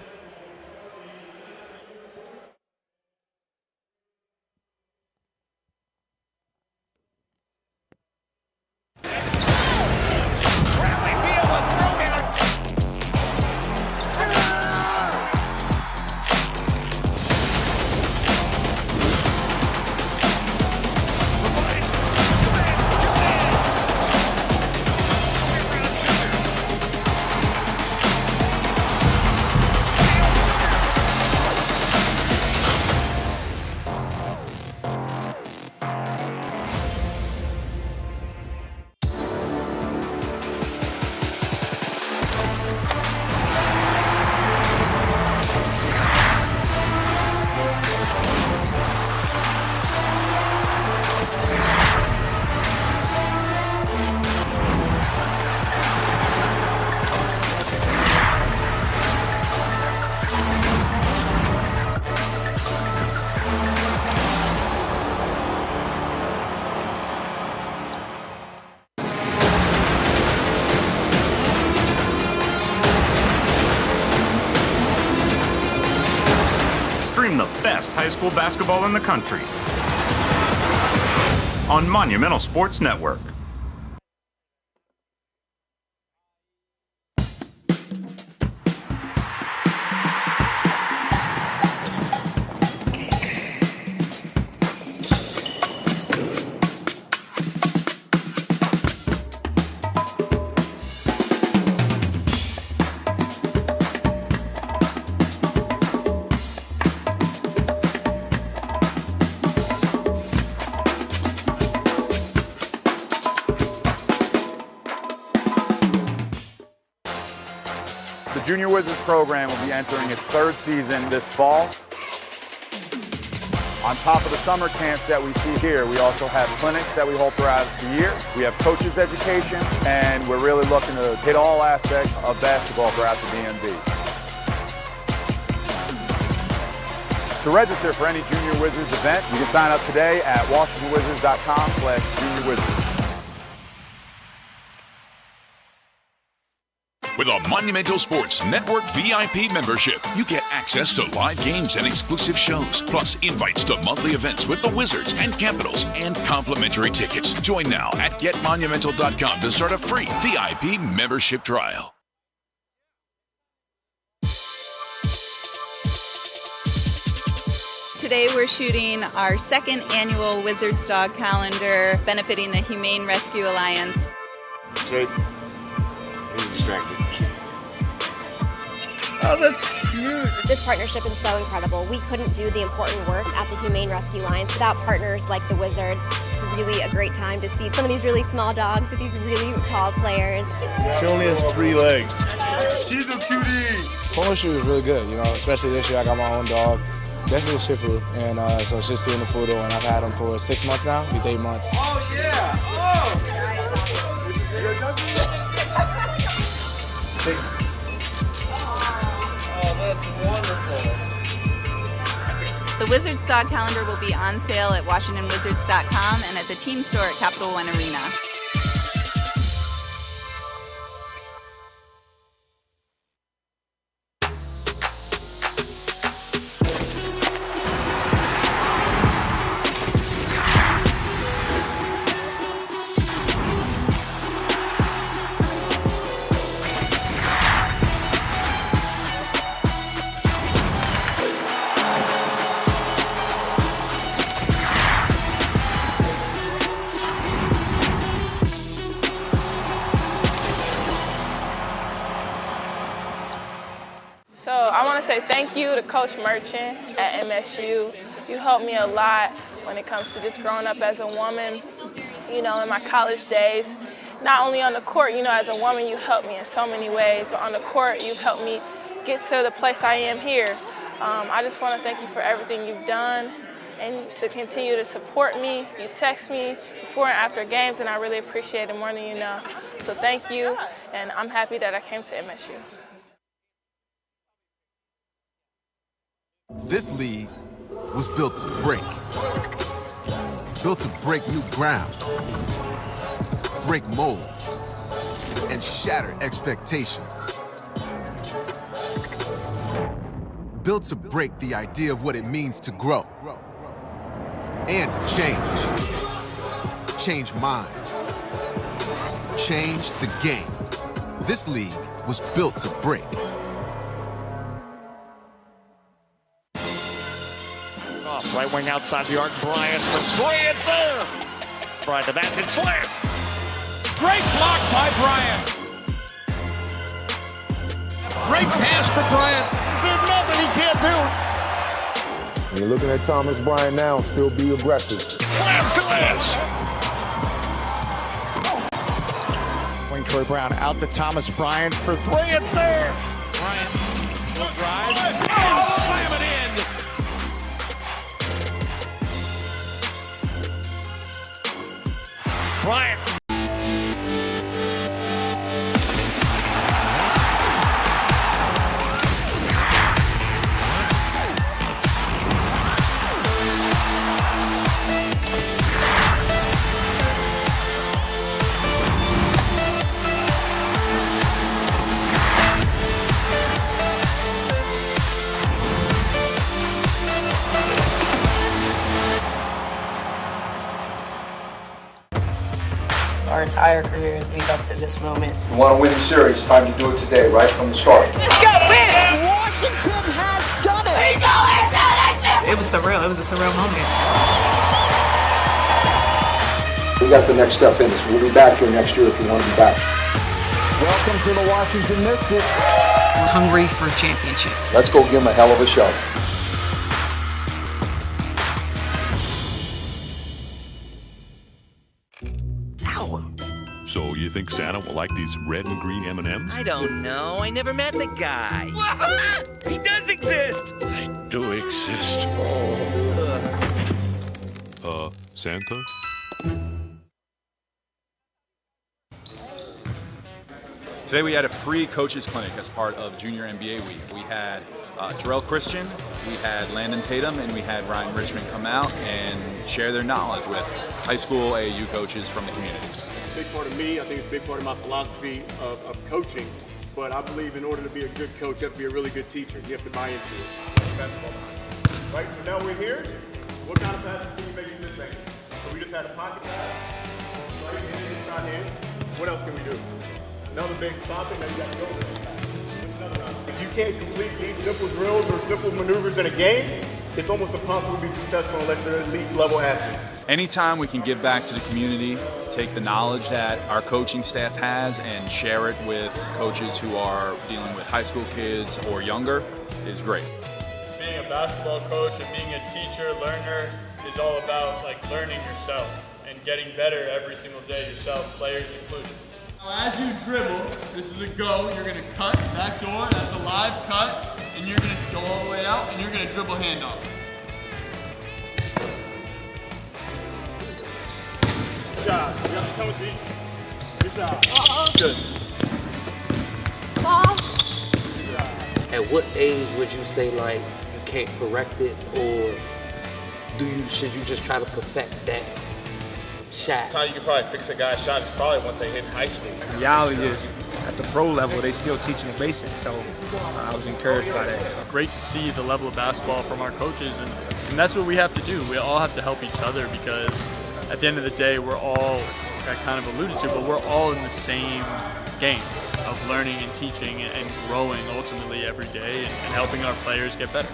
Stream the best high school basketball in the country on Monumental Sports Network. The Junior Wizards program will be entering its 3rd season this fall. On top of the summer camps that we see here, we also have clinics that we hold throughout the year. We have coaches education, and we're really looking to hit all aspects of basketball throughout the DMV. To register for any Junior Wizards event, you can sign up today at washingtonwizards.com/juniorwizards. With a Monumental Sports Network VIP membership, you get access to live games and exclusive shows, plus invites to monthly events with the Wizards and Capitals, and complimentary tickets. Join now at getmonumental.com to start a free VIP membership trial. Today we're shooting our 2nd annual Wizards Dog Calendar, benefiting the Humane Rescue Alliance. Jake, he's distracted. Oh, that's cute. This partnership is so incredible. We couldn't do the important work at the Humane Rescue Alliance without partners like the Wizards. It's really a great time to see some of these really small dogs with these really tall players. She only has 3 legs. She's a cutie. Ownership is really good, especially this year I got my own dog. Definitely a Shih Tzu, and so it's just in the poodle, and I've had him for 6 months now. He's 8 months. Oh, yeah. Oh. That's wonderful. The Wizards Dog Calendar will be on sale at WashingtonWizards.com and at the team store at Capital One Arena. So I want to say thank you to Coach Merchant at MSU. You helped me a lot when it comes to just growing up as a woman, in my college days. Not only on the court, as a woman, you helped me in so many ways, but on the court, you've helped me get to the place I am here. I just want to thank you for everything you've done and to continue to support me. You text me before and after games, and I really appreciate it more than you know. So thank you, and I'm happy that I came to MSU. This league was built to break. Built to break new ground, break molds, and shatter expectations. Built to break the idea of what it means to grow and to change. Change minds. Change the game. This league was built to break. Off, right wing outside the arc, Bryant for three, it's there! Bryant to basket, slam! Great block by Bryant. Great pass for Bryant. There's nothing he can't do. When you're looking at Thomas Bryant now, still be aggressive. Slam glass! Wing Troy Brown out to Thomas Bryant for three, it's there! Bryant will drive and slam it in. Bryant. Our entire careers lead up to this moment. You want to win the series, it's time to do it today, right from the start. Let's go win! Washington has done it! It was surreal. It was a surreal moment. We got the next step in this. We'll be back here next year if you want to be back. Welcome to the Washington Mystics. We're hungry for a championship. Let's go give them a hell of a show. So you think Santa will like these red and green M&Ms? I don't know. I never met the guy. He does exist. They do exist. Santa? Today we had a free coaches clinic as part of Junior NBA Week. We had Terrell Christian, we had Landon Tatum, and we had Ryan Richmond come out and share their knowledge with high school AAU coaches from the community. Big part of me, I think it's a big part of my philosophy of coaching, but I believe in order to be a good coach, you have to be a really good teacher. You have to buy into it. Basketball. Right, so now we're here. What kind of passes can you make in this thing? So we just had a pocket pass, right, and then inside hand. What else can we do? Another big stop it, now you got to go with it. If you can't complete these simple drills or simple maneuvers in a game, it's almost impossible to be successful unless they're elite level athletes. Anytime we can give back to the community, take the knowledge that our coaching staff has and share it with coaches who are dealing with high school kids or younger is great. Being a basketball coach and being a teacher, learner is all about learning yourself and getting better every single day yourself, players included. Now as you dribble, this is a go, you're going to cut back door, that's a live cut, and you're going to go all the way out and you're going to dribble handoff. Good job. You got to come with me. Good job. Good. At what age would you say you can't correct it, or should you just try to perfect that shot? How you can probably fix a guy's shot is probably once they hit high school. The reality is, at the pro level, they still teaching the basics, so I was encouraged by that. Great to see the level of basketball from our coaches, and that's what we have to do. We all have to help each other because at the end of the day, we're all, I kind of alluded to, but we're all in the same game of learning and teaching and growing ultimately every day and helping our players get better.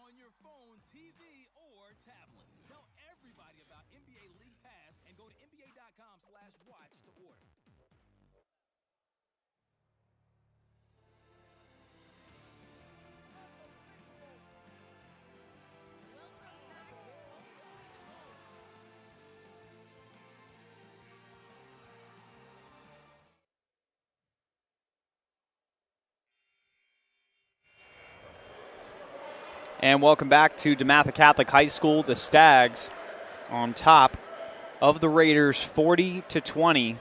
on your phone, TV, or tablet. Tell everybody about NBA League Pass and go to NBA.com/watch to order. And welcome back to Dematha Catholic High School. The Stags on top of the Raiders 40-20.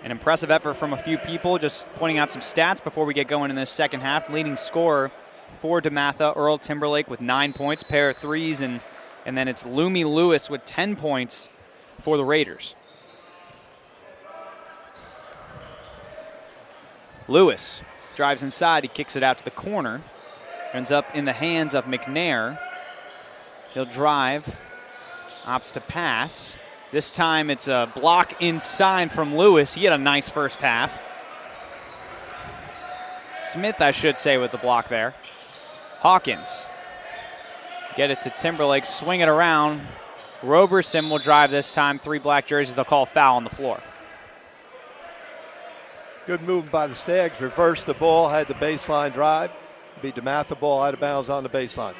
An impressive effort from a few people. Just pointing out some stats before we get going in this second half. Leading scorer for Dematha, Earl Timberlake with 9 points, pair of threes, and then it's Lumi Lewis with 10 points for the Raiders. Lewis drives inside. He kicks it out to the corner. Ends up in the hands of McNair. He'll drive, opts to pass. This time it's a block inside from Lewis. He had a nice first half. Smith, I should say, with the block there. Hawkins. Get it to Timberlake, swing it around. Roberson will drive this time. 3 black jerseys. They'll call foul on the floor. Good movement by the Stags. Reversed the ball, had the baseline drive. Be Dematha ball out of bounds on the baseline.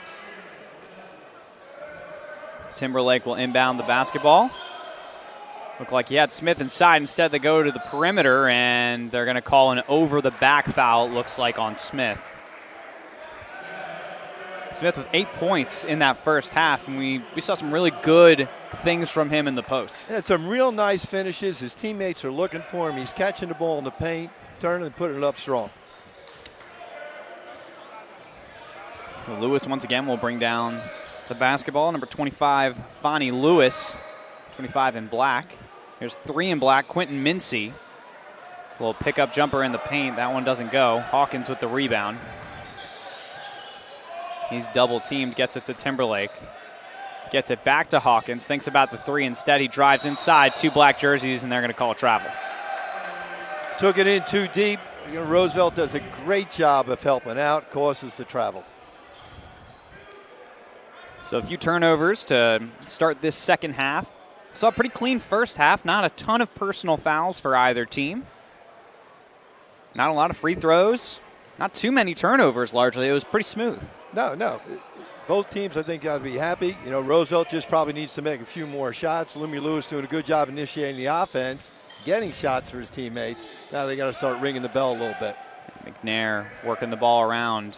Timberlake will inbound the basketball. Looked like he had Smith inside. Instead, they go to the perimeter, and they're going to call an over-the-back foul, it looks like, on Smith. Smith with 8 points in that first half, and we saw some really good things from him in the post. Had some real nice finishes. His teammates are looking for him. He's catching the ball in the paint, turning and putting it up strong. Lewis once again will bring down the basketball. Number 25, Fonnie Lewis, 25 in black. There's 3 in black, Quentin Mincy. A little pickup jumper in the paint. That one doesn't go. Hawkins with the rebound. He's double teamed, gets it to Timberlake. Gets it back to Hawkins, thinks about the 3 instead. He drives inside, 2 black jerseys, and they're going to call travel. Took it in too deep. Roosevelt does a great job of helping out, causes the travel. So a few turnovers to start this second half. Saw a pretty clean first half. Not a ton of personal fouls for either team. Not a lot of free throws. Not too many turnovers, largely. It was pretty smooth. No. Both teams, I think, got to be happy. Roosevelt just probably needs to make a few more shots. Lumi Lewis doing a good job initiating the offense, getting shots for his teammates. Now they got to start ringing the bell a little bit. McNair working the ball around.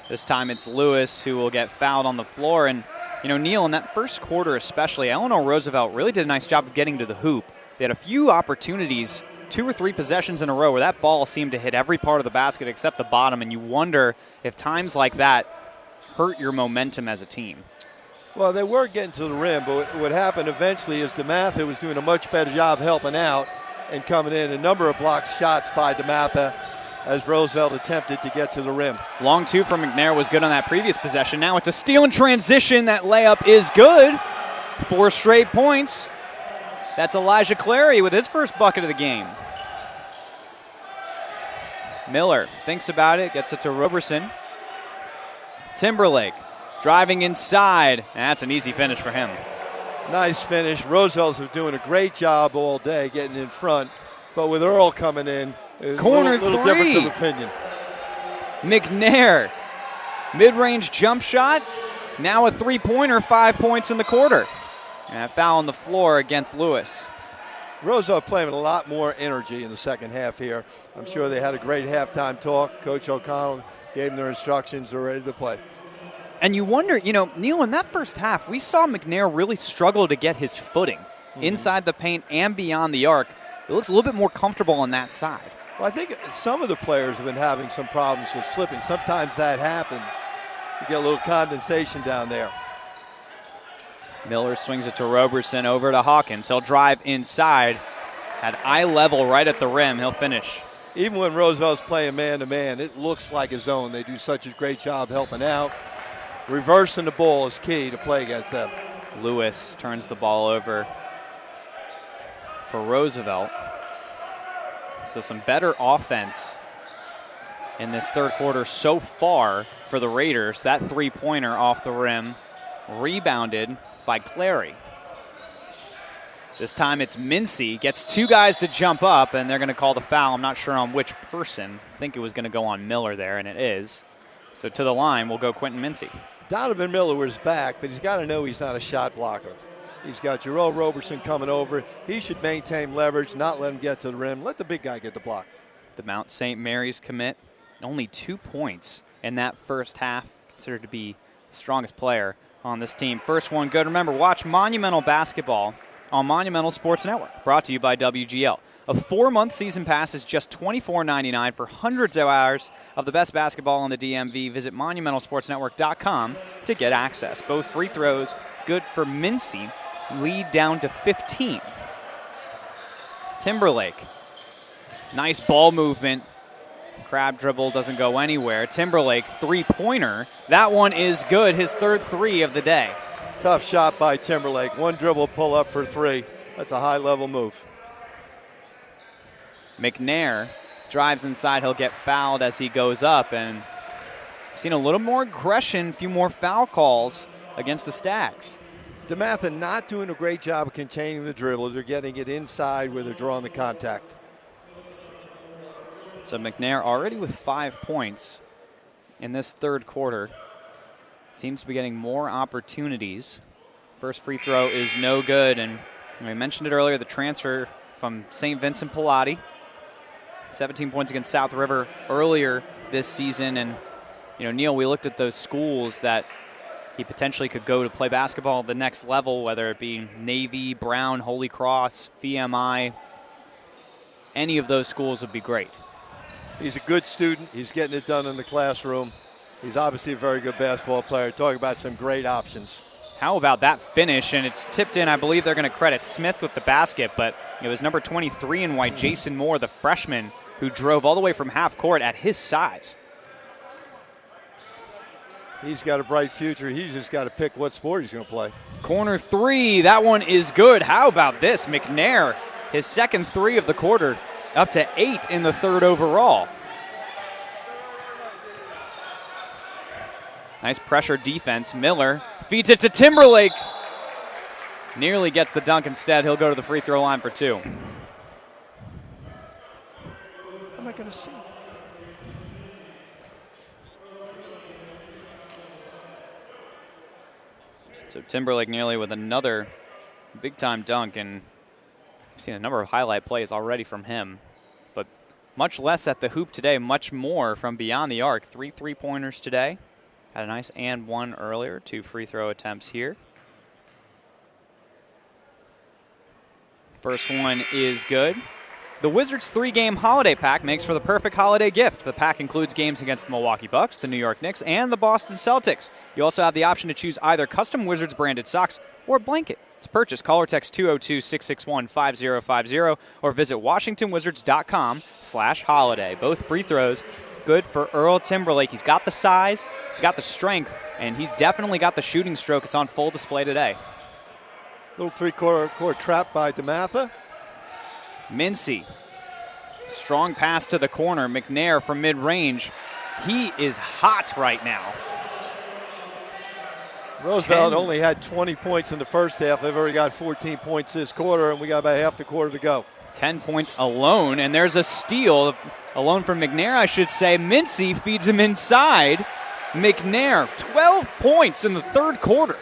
This time it's Lewis who will get fouled on the floor. And, Neil, in that first quarter especially, Eleanor Roosevelt really did a nice job of getting to the hoop. They had a few opportunities, 2 or 3 possessions in a row where that ball seemed to hit every part of the basket except the bottom, and you wonder if times like that hurt your momentum as a team. Well, they were getting to the rim, but what happened eventually is Dematha was doing a much better job helping out and coming in. A number of blocked shots by Dematha as Roosevelt attempted to get to the rim. Long 2 from McNair was good on that previous possession. Now it's a steal in transition. That layup is good. 4 straight points. That's Elijah Clary with his first bucket of the game. Miller thinks about it, gets it to Roberson. Timberlake driving inside. That's an easy finish for him. Nice finish. Roosevelt's doing a great job all day getting in front, but with Earl coming in, corner little 3. Difference of opinion. McNair, mid-range jump shot. Now a 3-pointer, 5 points in the quarter. And a foul on the floor against Lewis. Roosevelt playing with a lot more energy in the second half here. I'm sure they had a great halftime talk. Coach O'Connell gave them their instructions. They're ready to play. And you wonder, Neil, in that first half, we saw McNair really struggle to get his footing inside the paint and beyond the arc. It looks a little bit more comfortable on that side. Well, I think some of the players have been having some problems with slipping. Sometimes that happens. You get a little condensation down there. Miller swings it to Roberson, over to Hawkins. He'll drive inside at eye level right at the rim. He'll finish. Even when Roosevelt's playing man-to-man, it looks like a zone. They do such a great job helping out. Reversing the ball is key to play against them. Lewis turns the ball over for Roosevelt. So some better offense in this third quarter so far for the Raiders. That three-pointer off the rim, rebounded by Clary. This time it's Mincy, gets two guys to jump up, and they're going to call the foul. I'm not sure on which person. I think it was going to go on Miller there, and it is. So to the line will go Quentin Mincy. Donovan Miller was back, but he's got to know he's not a shot blocker. He's got Jarrell Roberson coming over. He should maintain leverage, not let him get to the rim. Let the big guy get the block. The Mount St. Mary's commit, only 2 points in that first half, considered to be the strongest player on this team. First one good. Remember, watch Monumental Basketball on Monumental Sports Network, brought to you by WGL. A 4-month season pass is just $24.99 for hundreds of hours of the best basketball in the DMV. Visit MonumentalSportsNetwork.com to get access. Both free throws good for Mincy. Lead down to 15. Timberlake. Nice ball movement. Crab dribble doesn't go anywhere. Timberlake, three-pointer. That one is good. His third three of the day. Tough shot by Timberlake. One dribble pull up for three. That's a high-level move. McNair drives inside. He'll get fouled as he goes up. And seen a little more aggression, a few more foul calls against the Stags. Dematha not doing a great job of containing the dribble. They're getting it inside where they're drawing the contact. So McNair already with 5 points in this third quarter. Seems to be getting more opportunities. First free throw is no good. And we mentioned it earlier, the transfer from St. Vincent Pallotti. 17 points against South River earlier this season. And, you know, Neil, we looked at those schools that he potentially could go to play basketball at the next level, whether it be Navy, Brown, Holy Cross, VMI. Any of those schools would be great. He's a good student. He's getting it done in the classroom. He's obviously a very good basketball player. Talking about some great options. How about that finish? And it's tipped in. I believe they're going to credit Smith with the basket, but it was number 23 in white, Jason Moore, the freshman, who drove all the way from half court at his size. He's got a bright future. He's just got to pick what sport he's going to play. Corner three. That one is good. How about this? McNair, his second three of the quarter, up to 8 in the third overall. Nice pressure defense. Miller feeds it to Timberlake. Nearly gets the dunk instead. He'll go to the free throw line for 2. How am I going to see? So Timberlake nearly with another big-time dunk, and we've seen a number of highlight plays already from him. But much less at the hoop today, much more from beyond the arc. 3 3-pointers today. Had a nice and one earlier. 2 free throw attempts here. First one is good. The Wizards 3-game holiday pack makes for the perfect holiday gift. The pack includes games against the Milwaukee Bucks, the New York Knicks, and the Boston Celtics. You also have the option to choose either custom Wizards branded socks or blanket. To purchase, call or text 202-661-5050 or visit WashingtonWizards.com/holiday. Both free throws good for Earl Timberlake. He's got the size, he's got the strength, and he's definitely got the shooting stroke. It's on full display today. Little three-quarter trap by Dematha. Mincy, strong pass to the corner. McNair from mid-range. He is hot right now. Roosevelt only had 20 points in the first half. They've already got 14 points this quarter, and we got about half the quarter to go. 10 points alone, and there's a steal. Alone from McNair, I should say. Mincy feeds him inside. McNair, 12 points in the third quarter.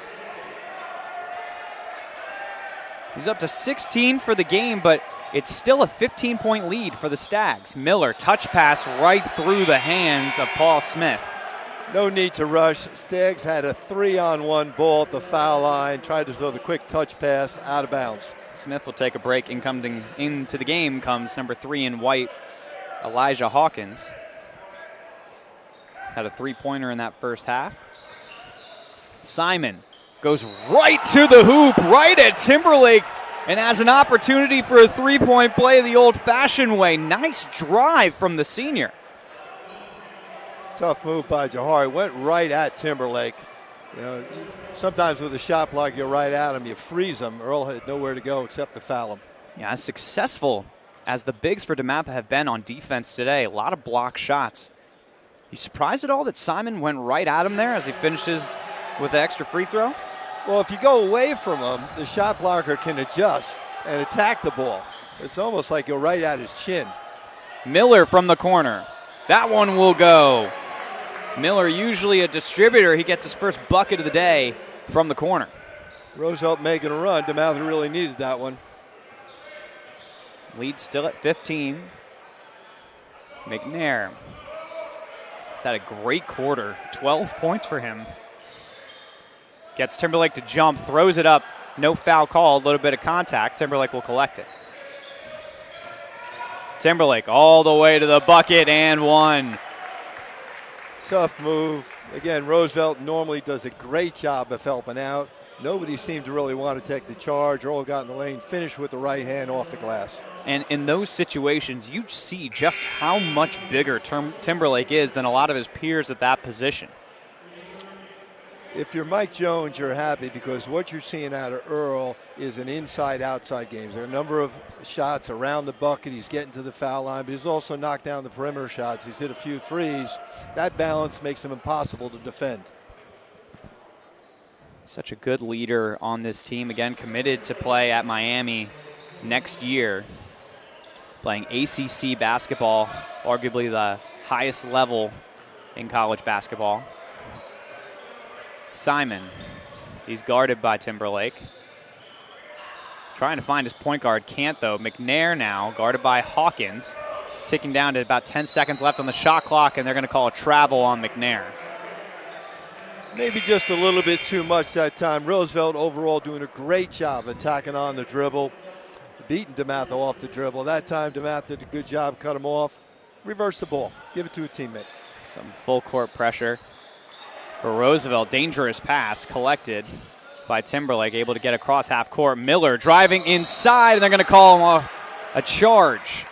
He's up to 16 for the game, but it's still a 15-point lead for the Stags. Miller, touch pass right through the hands of Paul Smith. No need to rush. Stags had a 3-on-1 ball at the foul line, tried to throw the quick touch pass out of bounds. Smith will take a break. Incoming into the game comes number 3 in white, Elijah Hawkins. Had a 3-pointer in that first half. Simon goes right to the hoop, right at Timberlake, and has an opportunity for a 3-point play the old-fashioned way. Nice drive from the senior. Tough move by Jahari. Went right at Timberlake. You know, sometimes with a shot block, you're right at him. You freeze him. Earl had nowhere to go except to foul him. Yeah, as successful as the bigs for Dematha have been on defense today, a lot of block shots. You surprised at all that Simon went right at him there as he finishes with the extra free throw? Well, if you go away from him, the shot blocker can adjust and attack the ball. It's almost like you're right at his chin. Miller from the corner. That one will go. Miller, usually a distributor. He gets his first bucket of the day from the corner. Roosevelt making a run. Dematha really needed that one. Lead still at 15. McNair has had a great quarter. 12 points for him. Gets Timberlake to jump, throws it up. No foul called, a little bit of contact. Timberlake will collect it. Timberlake all the way to the bucket and one. Tough move. Again, Roosevelt normally does a great job of helping out. Nobody seemed to really want to take the charge. All got in the lane, finished with the right hand off the glass. And in those situations, you see just how much bigger Timberlake is than a lot of his peers at that position. If you're Mike Jones, you're happy because what you're seeing out of Earl is an inside-outside game. There are a number of shots around the bucket. He's getting to the foul line, but he's also knocked down the perimeter shots. He's hit a few threes. That balance makes him impossible to defend. Such a good leader on this team. Again, committed to play at Miami next year. Playing ACC basketball, arguably the highest level in college basketball. Simon, he's guarded by Timberlake. Trying to find his point guard, can't though. McNair now, guarded by Hawkins. Ticking down to about 10 seconds left on the shot clock, and they're going to call a travel on McNair. Maybe just a little bit too much that time. Roosevelt overall doing a great job attacking on the dribble, beating Dematha off the dribble. That time Dematha did a good job, cut him off. Reverse the ball, give it to a teammate. Some full court pressure for Roosevelt. Dangerous pass collected by Timberlake, able to get across half court. Miller driving inside, and they're going to call him a charge.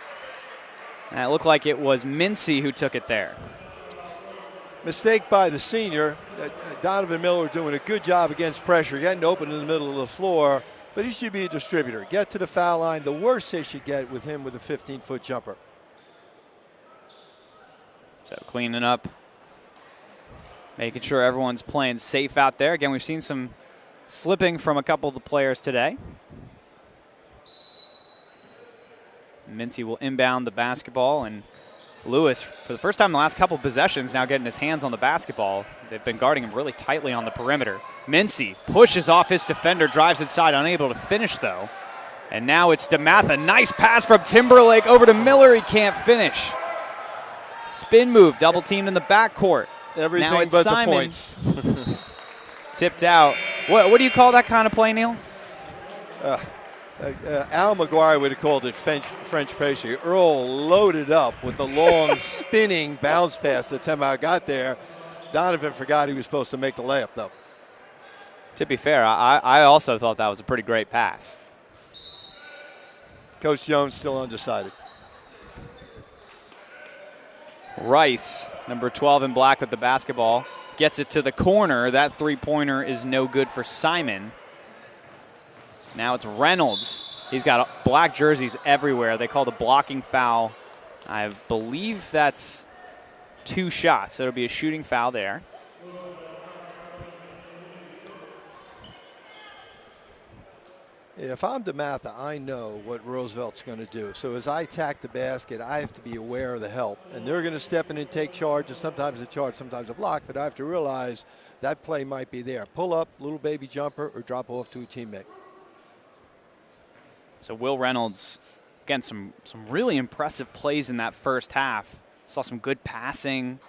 And it looked like it was Mincy who took it there. Mistake by the senior. Donovan Miller doing a good job against pressure, getting open in the middle of the floor, but he should be a distributor. Get to the foul line. The worst they should get with him with a 15-foot jumper. So cleaning up, making sure everyone's playing safe out there. Again, we've seen some slipping from a couple of the players today. Mincy will inbound the basketball, and Lewis, for the first time in the last couple possessions, now getting his hands on the basketball. They've been guarding him really tightly on the perimeter. Mincy pushes off his defender, drives inside, unable to finish though. And now it's Dematha. Nice pass from Timberlake over to Miller. He can't finish. Spin move, double teamed in the backcourt. Everything now it's but Simon. the points. Tipped out. What do you call that kind of play, Neil? Al McGuire would have called it French pastry. Earl loaded up with the long spinning bounce pass that somehow got there. Donovan forgot he was supposed to make the layup, though. To be fair, I also thought that was a pretty great pass. Coach Jones still undecided. Rice, number 12 in black with the basketball, gets it to the corner. That three-pointer is no good for Simon. Now it's Reynolds. He's got black jerseys everywhere. They call the blocking foul. I believe that's 2 shots. So it'll be a shooting foul there. If I'm Dematha, I know what Roosevelt's going to do. So as I attack the basket, I have to be aware of the help. And they're going to step in and take charge. And sometimes a charge, sometimes a block. But I have to realize that play might be there. Pull up, little baby jumper, or drop off to a teammate. So Will Reynolds, again, some really impressive plays in that first half. Saw some good passing,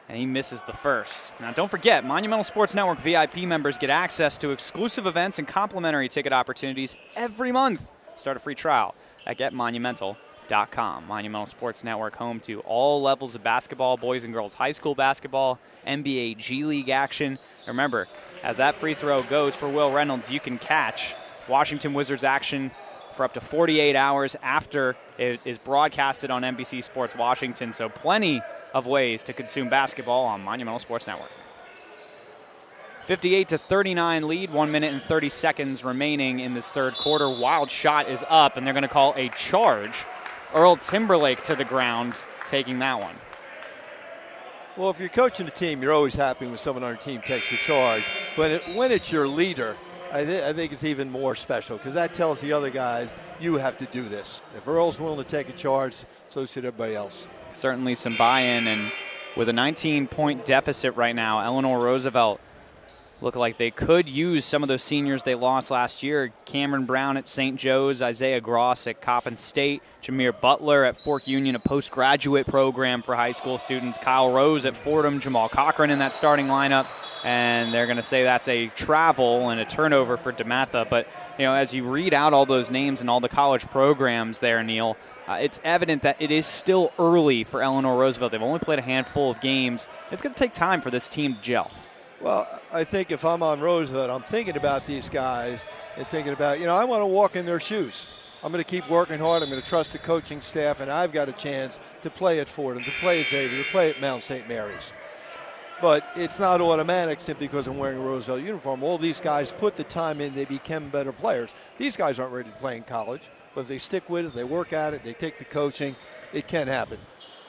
and he misses the first. Now, don't forget, Monumental Sports Network VIP members get access to exclusive events and complimentary ticket opportunities every month. Start a free trial at getmonumental.com. Monumental Sports Network, home to all levels of basketball, boys and girls high school basketball, NBA G League action. Remember, as that free throw goes for Will Reynolds, you can catch Washington Wizards action for up to 48 hours after it is broadcasted on NBC Sports Washington. So plenty of ways to consume basketball on Monumental Sports Network. 58-39 lead, 1 minute and 30 seconds remaining in this third quarter. Wild shot is up, and they're going to call a charge. Earl Timberlake to the ground, taking that one. Well, if you're coaching a team, you're always happy when someone on your team takes the charge. But when it's your leader, I think it's even more special because that tells the other guys, you have to do this. If Earl's willing to take a charge, so should everybody else. Certainly some buy-in, and with a 19-point deficit right now, Eleanor Roosevelt look like they could use some of those seniors they lost last year. Cameron Brown at St. Joe's, Isaiah Gross at Coppin State, Jameer Butler at Fork Union, a postgraduate program for high school students, Kyle Rose at Fordham, Jamal Cochran in that starting lineup, and they're going to say that's a travel and a turnover for Dematha. But, you know, as you read out all those names and all the college programs there, Neil, it's evident that it is still early for Eleanor Roosevelt. They've only played a handful of games. It's going to take time for this team to gel. Well, I think if I'm on Roosevelt, I'm thinking about these guys and thinking about, I want to walk in their shoes. I'm going to keep working hard. I'm going to trust the coaching staff, and I've got a chance to play at Fordham, to play at Xavier, to play at Mount St. Mary's. But it's not automatic simply because I'm wearing a Roosevelt uniform. All these guys put the time in. They become better players. These guys aren't ready to play in college, but if they stick with it, they work at it, they take the coaching, it can happen.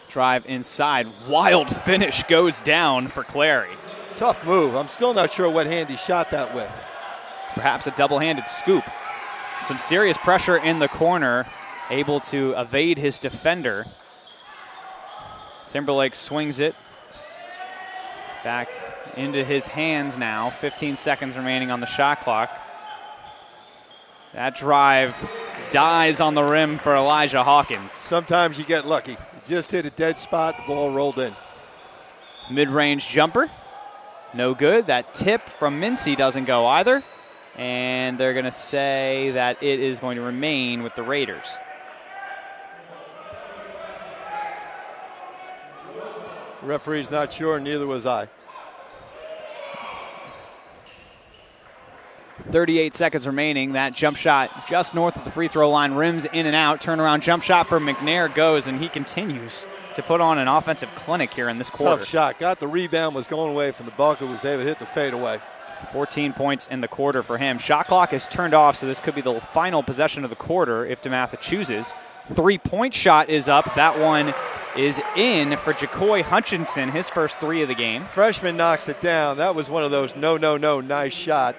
Drive inside. Wild finish goes down for Clary. Tough move. I'm still not sure what hand he shot that with. Perhaps a double-handed scoop. Some serious pressure in the corner, able to evade his defender. Timberlake swings it back into his hands now. 15 seconds remaining on the shot clock. That drive dies on the rim for Elijah Hawkins. Sometimes you get lucky. You just hit a dead spot, the ball rolled in. Mid-range jumper. No good. That tip from Mincy doesn't go either. And they're going to say that it is going to remain with the Raiders. The referee's not sure, neither was I. 38 seconds remaining. That jump shot just north of the free throw line, rims in and out. Turnaround jump shot for McNair goes, and he continues to put on an offensive clinic here in this quarter. Tough shot. Got the rebound, was going away from the bucket, was able to hit the fadeaway. 14 points in the quarter for him. Shot clock is turned off, so this could be the final possession of the quarter if Dematha chooses. 3-point shot is up. That one is in for Jacoy Hutchinson, his first three of the game. Freshman knocks it down. That was one of those no, nice shot.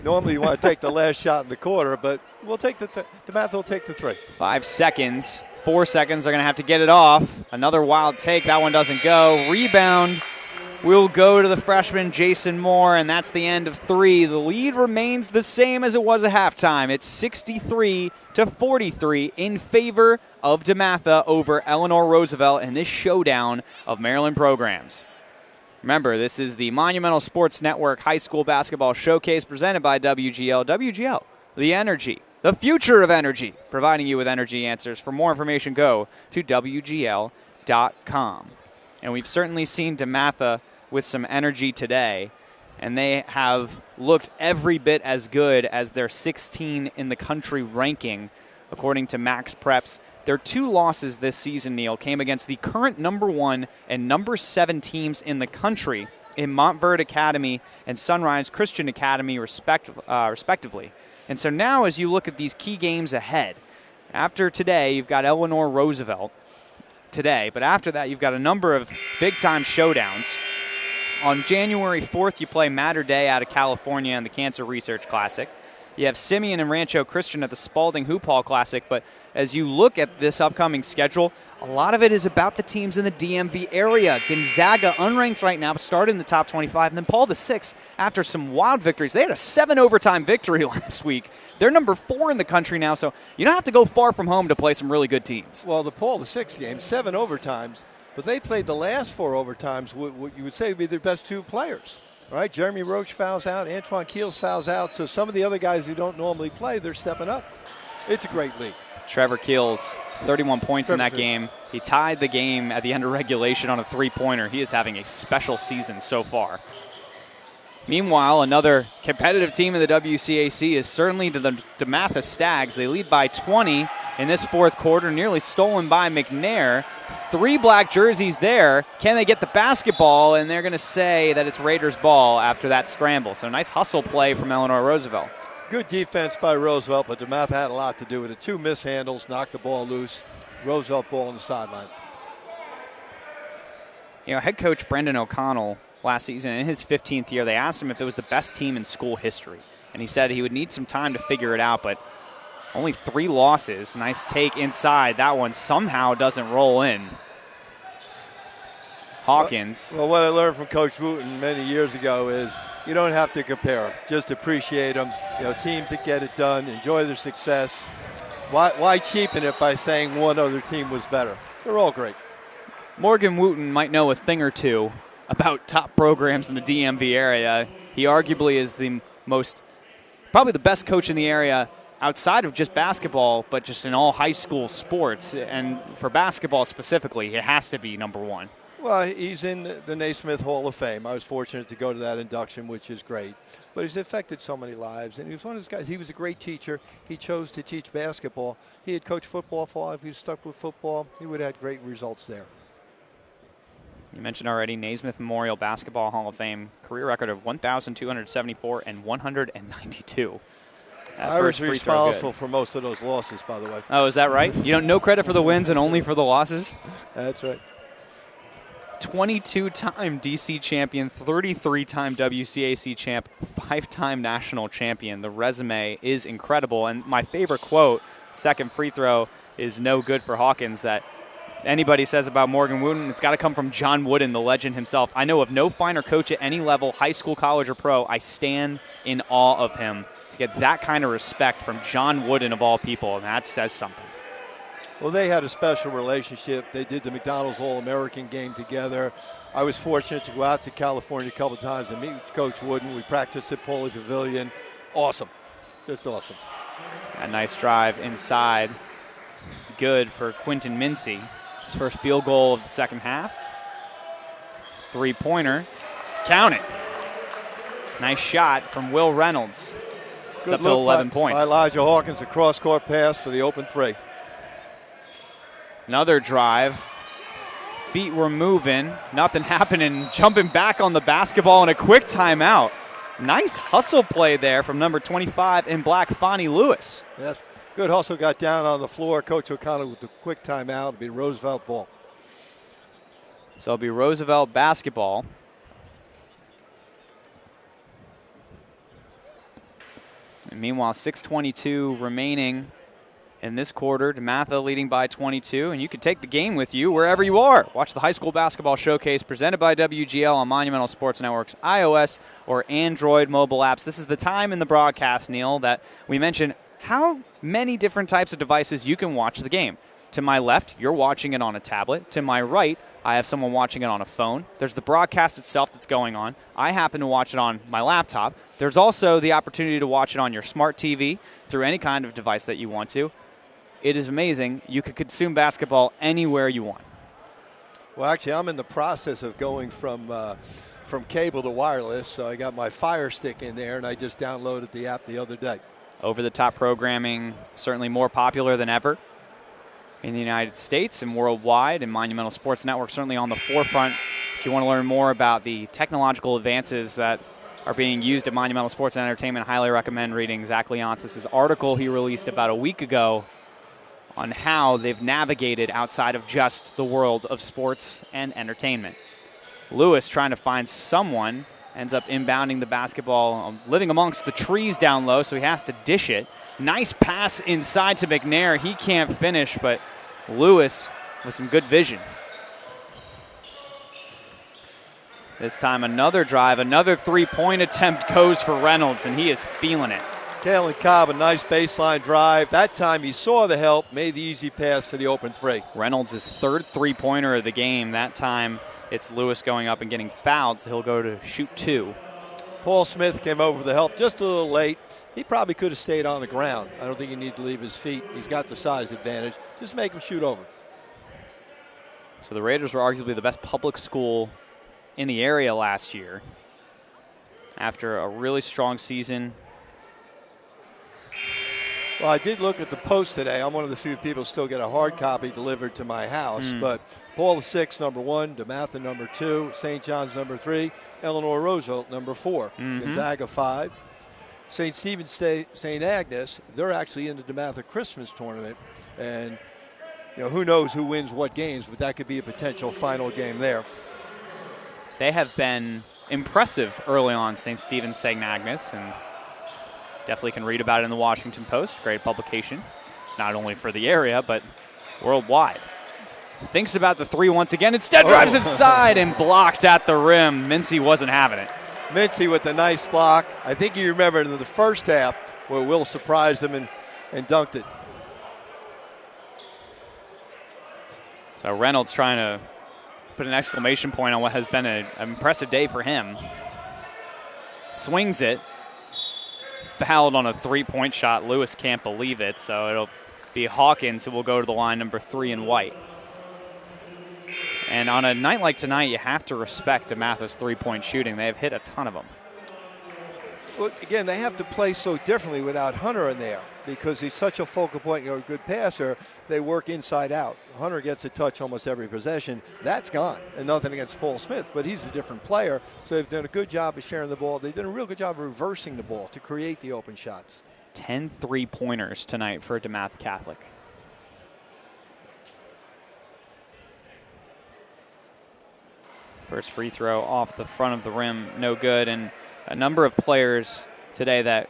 Normally you want to take the last shot in the quarter, but we'll take Dematha will take the three. 5 seconds. 4 seconds. They're going to have to get it off. Another wild take. That one doesn't go. Rebound will go to the freshman Jason Moore, and that's the end of three. The lead remains the same as it was at halftime. It's 63-43 in favor of Dematha over Eleanor Roosevelt in this showdown of Maryland programs. Remember, this is the Monumental Sports Network High School Basketball Showcase presented by WGL. WGL, the energy, the future of energy, providing you with energy answers. For more information, go to WGL.com. And we've certainly seen Dematha with some energy today, and they have looked every bit as good as their 16 in the country ranking, according to Max Preps. Their two losses this season, Neil, came against the current number 1 and number 7 teams in the country in Montverde Academy and Sunrise Christian Academy, respectively. And so now as you look at these key games ahead, after today you've got Eleanor Roosevelt today, but after that you've got a number of big-time showdowns. On January 4th, you play Mater Dei out of California in the Cancer Research Classic. You have Simeon and Rancho Christian at the Spalding Hoop Hall Classic, but as you look at this upcoming schedule, a lot of it is about the teams in the DMV area. Gonzaga, unranked right now, but started in the top 25. And then Paul VI, after some wild victories, they had a 7-overtime victory last week. They're number 4 in the country now, so you don't have to go far from home to play some really good teams. Well, the Paul VI game, 7 overtimes, but they played the last 4 overtimes, what you would say would be their best 2 players. All right, Jeremy Roach fouls out, Antoine Keels fouls out, so some of the other guys who don't normally play, they're stepping up. It's a great league. Trevor Keels, 31 points in that game. He tied the game at the end of regulation on a three-pointer. He is having a special season so far. Meanwhile, another competitive team in the WCAC is certainly the Dematha Stags. They lead by 20 in this fourth quarter, nearly stolen by McNair. 3 black jerseys there. Can they get the basketball? And they're going to say that it's Raiders ball after that scramble. So nice hustle play from Eleanor Roosevelt. Good defense by Roosevelt, but Dematha had a lot to do with it. 2 mishandles, knocked the ball loose. Roosevelt ball on the sidelines. Head coach Brendan O'Connell last season, in his 15th year, they asked him if it was the best team in school history. And he said he would need some time to figure it out, but only 3 losses. Nice take inside. That one somehow doesn't roll in. Hawkins. Well, what I learned from Coach Wooten many years ago is you don't have to compare them. Just appreciate them. Teams that get it done, enjoy their success. Why cheapen it by saying one other team was better? They're all great. Morgan Wooten might know a thing or two about top programs in the DMV area. He arguably is probably the best coach in the area outside of just basketball, but just in all high school sports. And for basketball specifically, it has to be number 1. Well, he's in the Naismith Hall of Fame. I was fortunate to go to that induction, which is great. But he's affected so many lives. And he was one of those guys. He was a great teacher. He chose to teach basketball. He had coached football for a while. If he was stuck with football, he would have had great results there. You mentioned already Naismith Memorial Basketball Hall of Fame. Career record of 1,274 and 192. I was responsible for most of those losses, by the way. Oh, is that right? You don't no credit for the wins and only for the losses? That's right. 22-time DC champion, 33-time WCAC champ, 5-time national champion. The resume is incredible. And my favorite quote, second free throw, is no good for Hawkins, that anybody says about Morgan Wooten, it's got to come from John Wooden, the legend himself. I know of no finer coach at any level, high school, college, or pro. I stand in awe of him. To get that kind of respect from John Wooden, of all people, and that says something. Well, they had a special relationship. They did the McDonald's All-American game together. I was fortunate to go out to California a couple of times and meet Coach Wooden. We practiced at Pauly Pavilion. Awesome. Just awesome. A nice drive inside. Good for Quinton Mincy. His first field goal of the second half. 3-pointer. Count it. Nice shot from Will Reynolds. It's up to 11 points. By Elijah Hawkins, a cross-court pass for the open 3. Another drive. Feet were moving. Nothing happening. Jumping back on the basketball and a quick timeout. Nice hustle play there from number 25 in black, Fonnie Lewis. Yes, good hustle. Got down on the floor. Coach O'Connell with the quick timeout. It'll be Roosevelt ball. So it'll be Roosevelt basketball. And meanwhile, 6:22 remaining in this quarter. Dematha leading by 22, and you can take the game with you wherever you are. Watch the High School Basketball Showcase presented by WGL on Monumental Sports Network's iOS or Android mobile apps. This is the time in the broadcast, Neil, that we mentioned how many different types of devices you can watch the game. To my left, you're watching it on a tablet. To my right, I have someone watching it on a phone. There's the broadcast itself that's going on. I happen to watch it on my laptop. There's also the opportunity to watch it on your smart TV through any kind of device that you want to. It is amazing. You can consume basketball anywhere you want. Well, actually, I'm in the process of going from cable to wireless, so I got my Fire Stick in there, and I just downloaded the app the other day. Over-the-top programming, certainly more popular than ever in the United States and worldwide, and Monumental Sports Network certainly on the forefront. If you want to learn more about the technological advances that are being used at Monumental Sports and Entertainment, I highly recommend reading Zach Leonsis' article he released about a week ago on how they've navigated outside of just the world of sports and entertainment. Lewis trying to find someone, ends up inbounding the basketball, living amongst the trees down low, so he has to dish it. Nice pass inside to McNair. He can't finish, but Lewis with some good vision. This time another drive, another three-point attempt goes for Reynolds, and he is feeling it. Kalen Cobb, a nice baseline drive. That time he saw the help, made the easy pass for the open 3. Reynolds' third three-pointer of the game. That time it's Lewis going up and getting fouled, so he'll go to shoot 2. Paul Smith came over with the help just a little late. He probably could have stayed on the ground. I don't think he needed to leave his feet. He's got the size advantage. Just make him shoot over. So the Raiders were arguably the best public school in the area last year after a really strong season. Well, I did look at the Post today. I'm one of the few people still get a hard copy delivered to my house. But Paul VI, number 1, Dematha, number 2, St. John's, number 3, Eleanor Roosevelt, number 4, Gonzaga, 5. St. Stephen's, St. Agnes, they're actually in the Dematha Christmas tournament. And, who knows who wins what games, but that could be a potential final game there. they have been impressive early on, St. Stephen's St. Agnes, and definitely can read about it in the Washington Post. Great publication, not only for the area, but worldwide. Thinks about the three once again. Instead drives inside and blocked at the rim. Mincy wasn't having it. Mincy with a nice block. I think you remember in the first half where Will surprised him and dunked it. So Reynolds trying to put an exclamation point on what has been an impressive day for him. Swings it. Fouled on a three-point shot. Lewis can't believe it, so it'll be Hawkins who will go to the line, number 3 in white. And on a night like tonight, you have to respect Dematha's three-point shooting. They have hit a ton of them. Well, again, they have to play so differently without Hunter in there because he's such a focal point, a good passer. They work inside out. Hunter gets a touch almost every possession. That's gone. And nothing against Paul Smith, but he's a different player. So they've done a good job of sharing the ball. They've done a real good job of reversing the ball to create the open shots. 10 3-pointers tonight for Dematha Catholic. First free throw off the front of the rim, no good. And a number of players today that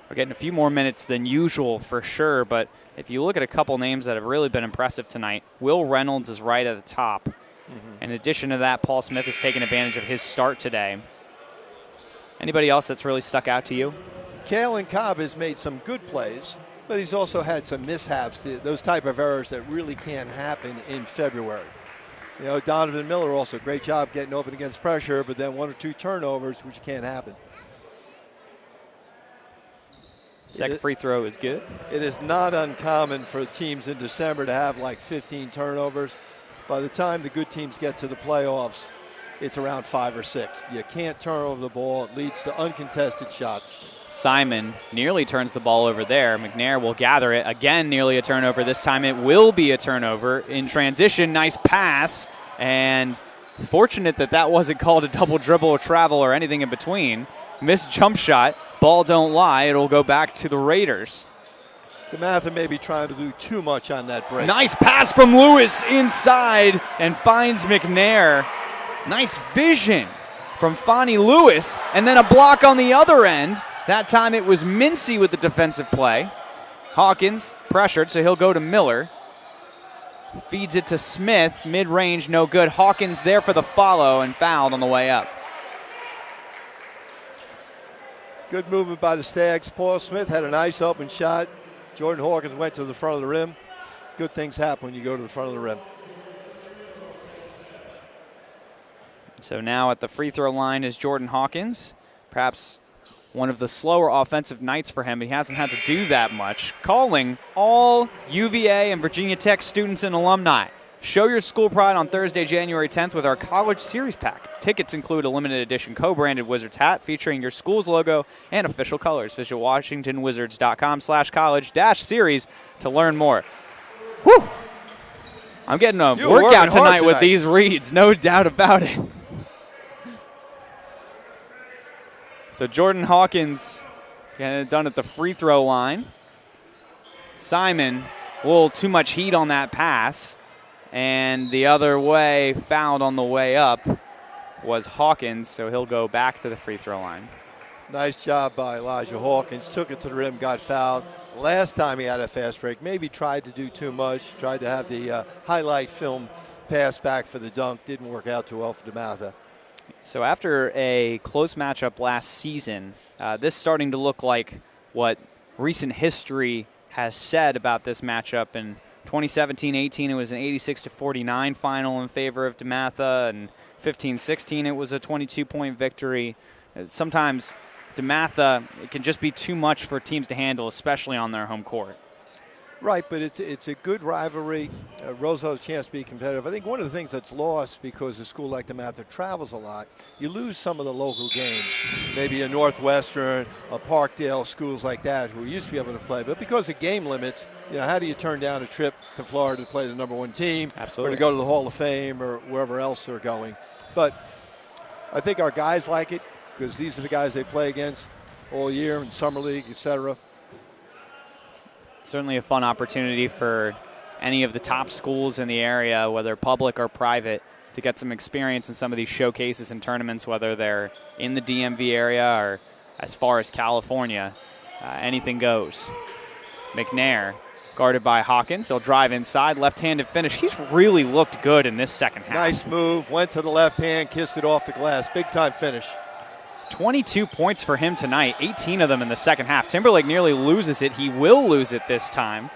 are getting a few more minutes than usual for sure. But if you look at a couple names that have really been impressive tonight, Will Reynolds is right at the top. In addition to that, Paul Smith has taken advantage of his start today. Anybody else that's really stuck out to you? Kalen Cobb has made some good plays, but he's also had some mishaps, those type of errors that really can't happen in February. Donovan Miller also, great job getting open against pressure, but then 1 or 2 turnovers, which can't happen. Second free throw is good. It is not uncommon for teams in December to have like 15 turnovers. By the time the good teams get to the playoffs, it's around 5 or 6. You can't turn over the ball. It leads to uncontested shots. Simon nearly turns the ball over there. McNair will gather it. Again, nearly a turnover. This time it will be a turnover. In transition, nice pass. And fortunate that wasn't called a double dribble or travel or anything in between. Missed jump shot. Ball don't lie. It'll go back to the Raiders. Dematha may be trying to do too much on that break. Nice pass from Lewis inside and finds McNair. Nice vision from Fonnie Lewis. And then a block on the other end. That time it was Mincy with the defensive play. Hawkins pressured, so he'll go to Miller. Feeds it to Smith, mid-range, no good. Hawkins there for the follow and fouled on the way up. Good movement by the Stags. Paul Smith had a nice open shot. Jordan Hawkins went to the front of the rim. Good things happen when you go to the front of the rim. So now at the free throw line is Jordan Hawkins. Perhaps one of the slower offensive nights for him. He hasn't had to do that much. Calling all UVA and Virginia Tech students and alumni. Show your school pride on Thursday, January 10th with our College Series Pack. Tickets include a limited edition co-branded Wizards hat featuring your school's logo and official colors. Visit WashingtonWizards.com/college-series to learn more. Whew! I'm getting a workout tonight with these reads, no doubt about it. So Jordan Hawkins getting it done at the free throw line. Simon, a little too much heat on that pass. And the other way, fouled on the way up, was Hawkins, so he'll go back to the free throw line. Nice job by Elijah Hawkins. Took it to the rim, got fouled. Last time he had a fast break, maybe tried to do too much, tried to have the highlight film pass back for the dunk. Didn't work out too well for Dematha. So after a close matchup last season, this starting to look like what recent history has said about this matchup. In 2017-18, it was an 86-49 final in favor of Dematha, and 15-16, it was a 22-point victory. Sometimes Dematha, it can just be too much for teams to handle, especially on their home court. Right, but it's a good rivalry. Roosevelt has a chance to be competitive. I think one of the things that's lost because a school like Dematha travels a lot, you lose some of the local games. Maybe a Northwestern, a Parkdale, schools like that who used to be able to play. But because of game limits, how do you turn down a trip to Florida to play the #1 team? Absolutely. Or to go to the Hall of Fame or wherever else they're going? But I think our guys like it because these are the guys they play against all year in Summer League, etc. Certainly a fun opportunity for any of the top schools in the area, whether public or private, to get some experience in some of these showcases and tournaments, whether they're in the DMV area or as far as California. Anything goes. McNair, guarded by Hawkins. He'll drive inside, left-handed finish. He's really looked good in this second half. Nice move, went to the left hand, kissed it off the glass. Big-time finish. 22 points for him tonight, 18 of them in the second half. Timberlake nearly loses it. He will lose it this time.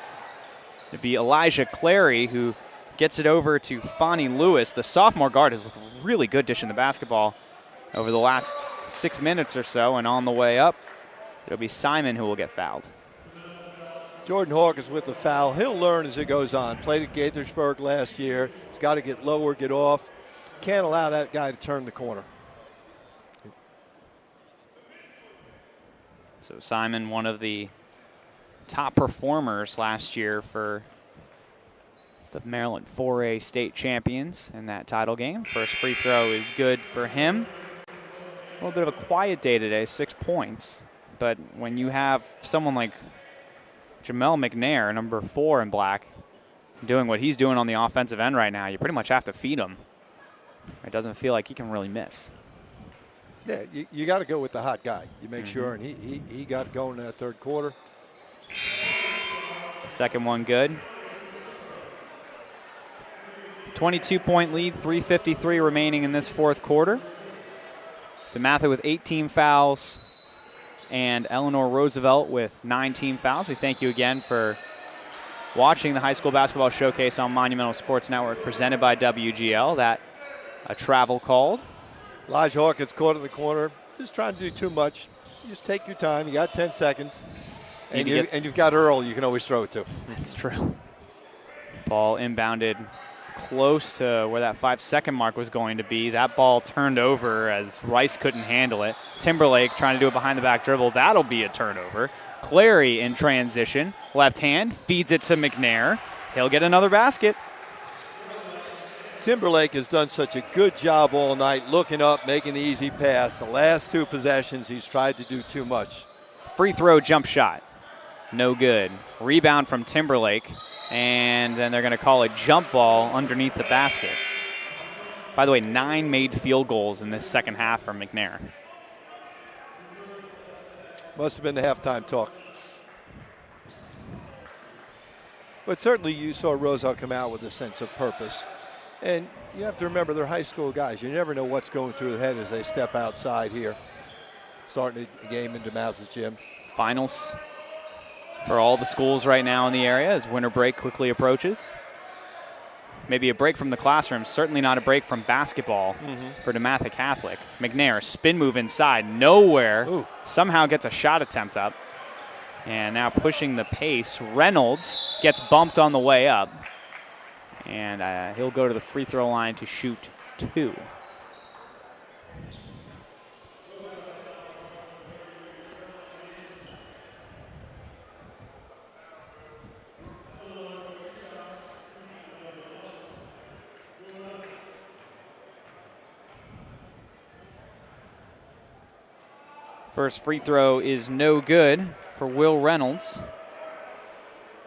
It'd be Elijah Clary who gets it over to Fonnie Lewis. The sophomore guard has looked really good dishing the basketball over the last 6 minutes or so, and on the way up, it'll be Simon who will get fouled. Jordan Hawkins with the foul. He'll learn as it goes on. Played at Gaithersburg last year. He's got to get lower, get off. Can't allow that guy to turn the corner. So Simon, one of the top performers last year for the Maryland 4A state champions in that title game. First free throw is good for him. A little bit of a quiet day today, 6 points. But when you have someone like Jamel McNair, number 4 in black, doing what he's doing on the offensive end right now, you pretty much have to feed him. It doesn't feel like he can really miss. Yeah, you got to go with the hot guy. You make sure, and he got going in that third quarter. Second one good. 22-point lead, 3:53 remaining in this fourth quarter. Dematha with 18 fouls and Eleanor Roosevelt with 9 team fouls. We thank you again for watching the High School Basketball Showcase on Monumental Sports Network presented by WGL. That a travel called. Elijah Hawkins caught in the corner. Just trying to do too much. You just take your time. You got 10 seconds. And you've got Earl you can always throw it to. That's true. Ball inbounded close to where that 5-second mark was going to be. That ball turned over as Rice couldn't handle it. Timberlake trying to do it behind the back dribble. That'll be a turnover. Clary in transition. Left hand feeds it to McNair. He'll get another basket. Timberlake has done such a good job all night looking up, making the easy pass. The last 2 possessions, he's tried to do too much. Free throw jump shot. No good. Rebound from Timberlake. And then they're going to call a jump ball underneath the basket. By the way, 9 made field goals in this second half for McNair. Must have been the halftime talk. But certainly you saw Roosevelt come out with a sense of purpose. And you have to remember they're high school guys. You never know what's going through their head as they step outside here. Starting the game in Dematha's gym. Finals for all the schools right now in the area as winter break quickly approaches. Maybe a break from the classroom, certainly not a break from basketball for Dematha Catholic. McNair, spin move inside, nowhere. Ooh. Somehow gets a shot attempt up. And now pushing the pace, Reynolds gets bumped on the way up. And he'll go to the free throw line to shoot 2. First free throw is no good for Will Reynolds.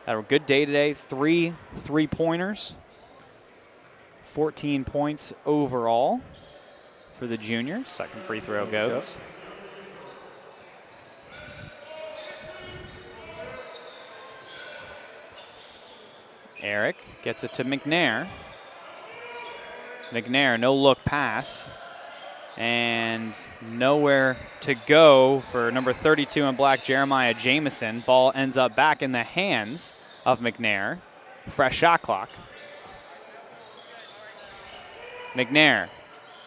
Had a good day today, 3 3-pointers. 14 points overall for the junior. Second free throw goes. Eric gets it to McNair. McNair, no look pass. And nowhere to go for number 32 in black, Jeremiah Jamison. Ball ends up back in the hands of McNair. Fresh shot clock. McNair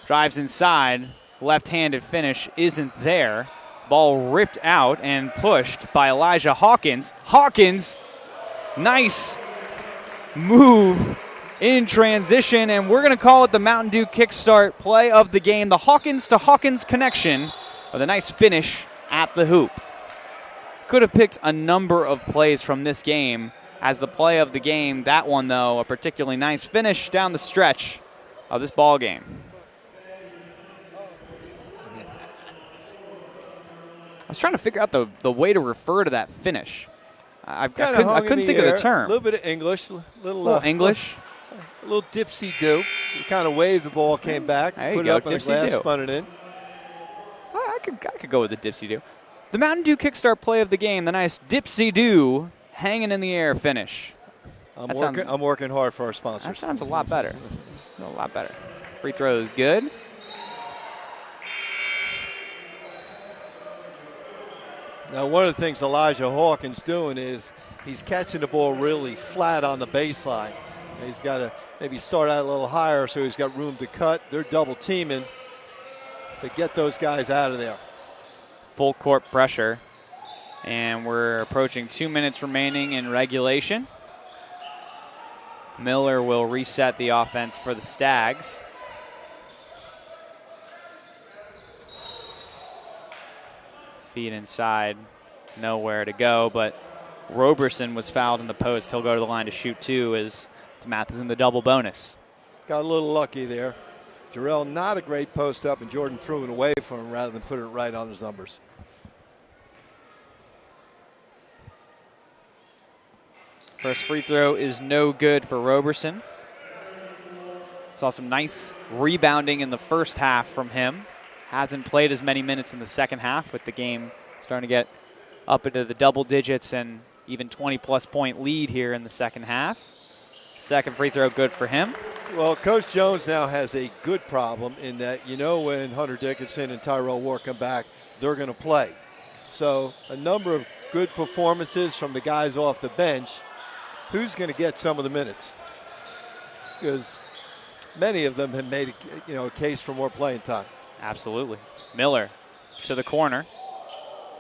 drives inside. Left-handed finish isn't there. Ball ripped out and pushed by Elijah Hawkins. Hawkins, nice move in transition, and we're going to call it the Mountain Dew Kickstart play of the game. The Hawkins to Hawkins connection with a nice finish at the hoop. Could have picked a number of plays from this game as the play of the game. That one, though, a particularly nice finish down the stretch of this ball game. I was trying to figure out the way to refer to that finish. I couldn't think of the term. A little bit of English. Little English. A little dipsy-do. He kind of waved the ball, came back, put it up on the glass, spun it in. I could go with the dipsy-do. The Mountain Dew Kickstart play of the game, the nice dipsy-do hanging in the air finish. I'm working hard for our sponsors. That sounds a lot better. A lot better. Free throw is good. Now, one of the things Elijah Hawkins doing is he's catching the ball really flat on the baseline. He's got to maybe start out a little higher so he's got room to cut. They're double teaming to get those guys out of there. Full court pressure. And we're approaching 2 minutes remaining in regulation. Miller will reset the offense for the Stags. Feet inside, nowhere to go, but Roberson was fouled in the post. He'll go to the line to shoot two as Dematha is in the double bonus. Got a little lucky there. Jarrell, not a great post up, and Jordan threw it away from him rather than put it right on his numbers. First free throw is no good for Roberson. Saw some nice rebounding in the first half from him. Hasn't played as many minutes in the second half, with the game starting to get up into the double digits and even 20-plus point lead here in the second half. Second free throw good for him. Well, Coach Jones now has a good problem in that, when Hunter Dickinson and Tyrell Ward come back, they're going to play. So a number of good performances from the guys off the bench. Who's going to get some of the minutes? Because many of them have made a case for more playing time. Absolutely. Miller to the corner.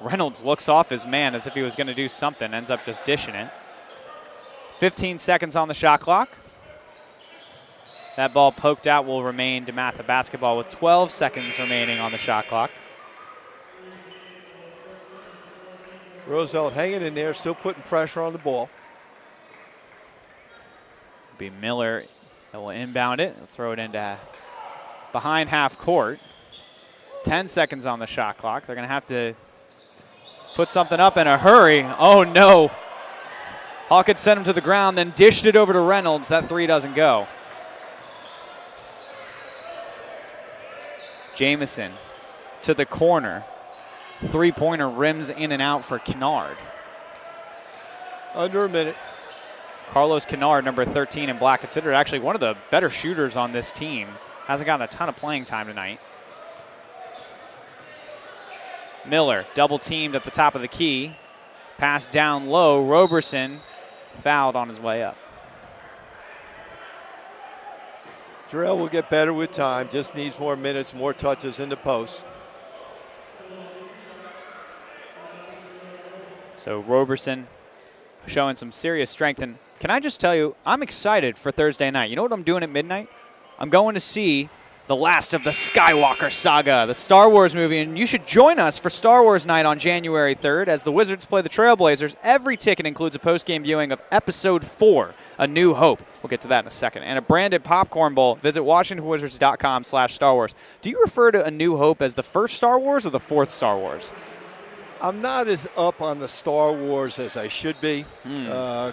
Reynolds looks off his man as if he was going to do something, ends up just dishing it. 15 seconds on the shot clock. That ball poked out will remain Dematha basketball with 12 seconds remaining on the shot clock. Roosevelt hanging in there, still putting pressure on the ball. Be Miller that will inbound it, throw it into behind half court. 10 seconds on the shot clock. They're going to have to put something up in a hurry. Oh, no. Hawkins sent him to the ground, then dished it over to Reynolds. That three doesn't go. Jamison to the corner. Three-pointer rims in and out for Kennard. Under a minute. Carlos Kennard, number 13 in black, considered actually one of the better shooters on this team. Hasn't gotten a ton of playing time tonight. Miller double teamed at the top of the key. Pass down low. Roberson fouled on his way up. Jarrell will get better with time. Just needs more minutes, more touches in the post. So Roberson showing some serious strength. And can I just tell you, I'm excited for Thursday night. You know what I'm doing at midnight? I'm going to see the last of the Skywalker saga, the Star Wars movie, and you should join us for Star Wars night on January 3rd as the Wizards play the Trailblazers. Every ticket includes a post-game viewing of Episode 4, A New Hope. We'll get to that in a second. And a branded popcorn bowl. Visit WashingtonWizards.com/Star Wars. Do you refer to A New Hope as the first Star Wars or the fourth Star Wars? I'm not as up on the Star Wars as I should be.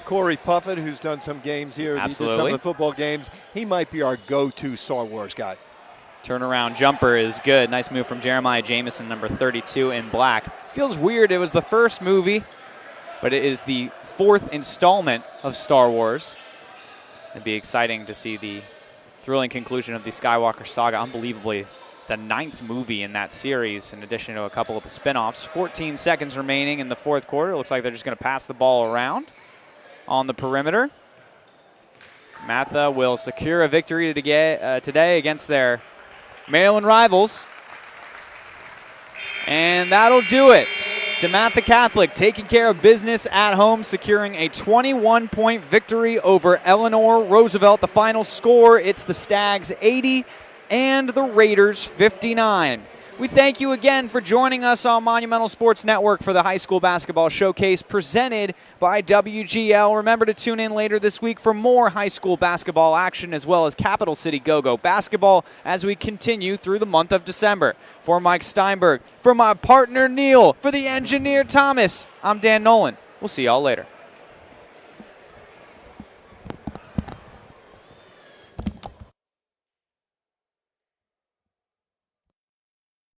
Corey Puffett, who's done some games here, he did some of the football games. He might be our go-to Star Wars guy. Turnaround jumper is good. Nice move from Jeremiah Jamison, number 32 in black. Feels weird. It was the first movie, but it is the fourth installment of Star Wars. It'd be exciting to see the thrilling conclusion of the Skywalker saga. Unbelievably, the 9th movie in that series, in addition to a couple of the spinoffs. 14 seconds remaining in the fourth quarter. Looks like they're just going to pass the ball around on the perimeter. Dematha will secure a victory today against their Maryland rivals. And that'll do it. Dematha Catholic taking care of business at home, securing a 21-point victory over Eleanor Roosevelt. The final score, it's the Stags 80 and the Raiders 59. We thank you again for joining us on Monumental Sports Network for the High School Basketball Showcase presented by WGL. Remember to tune in later this week for more high school basketball action as well as Capital City Go-Go basketball as we continue through the month of December. For Mike Steinberg, for my partner Neil, for the engineer Thomas, I'm Dan Nolan. We'll see y'all later.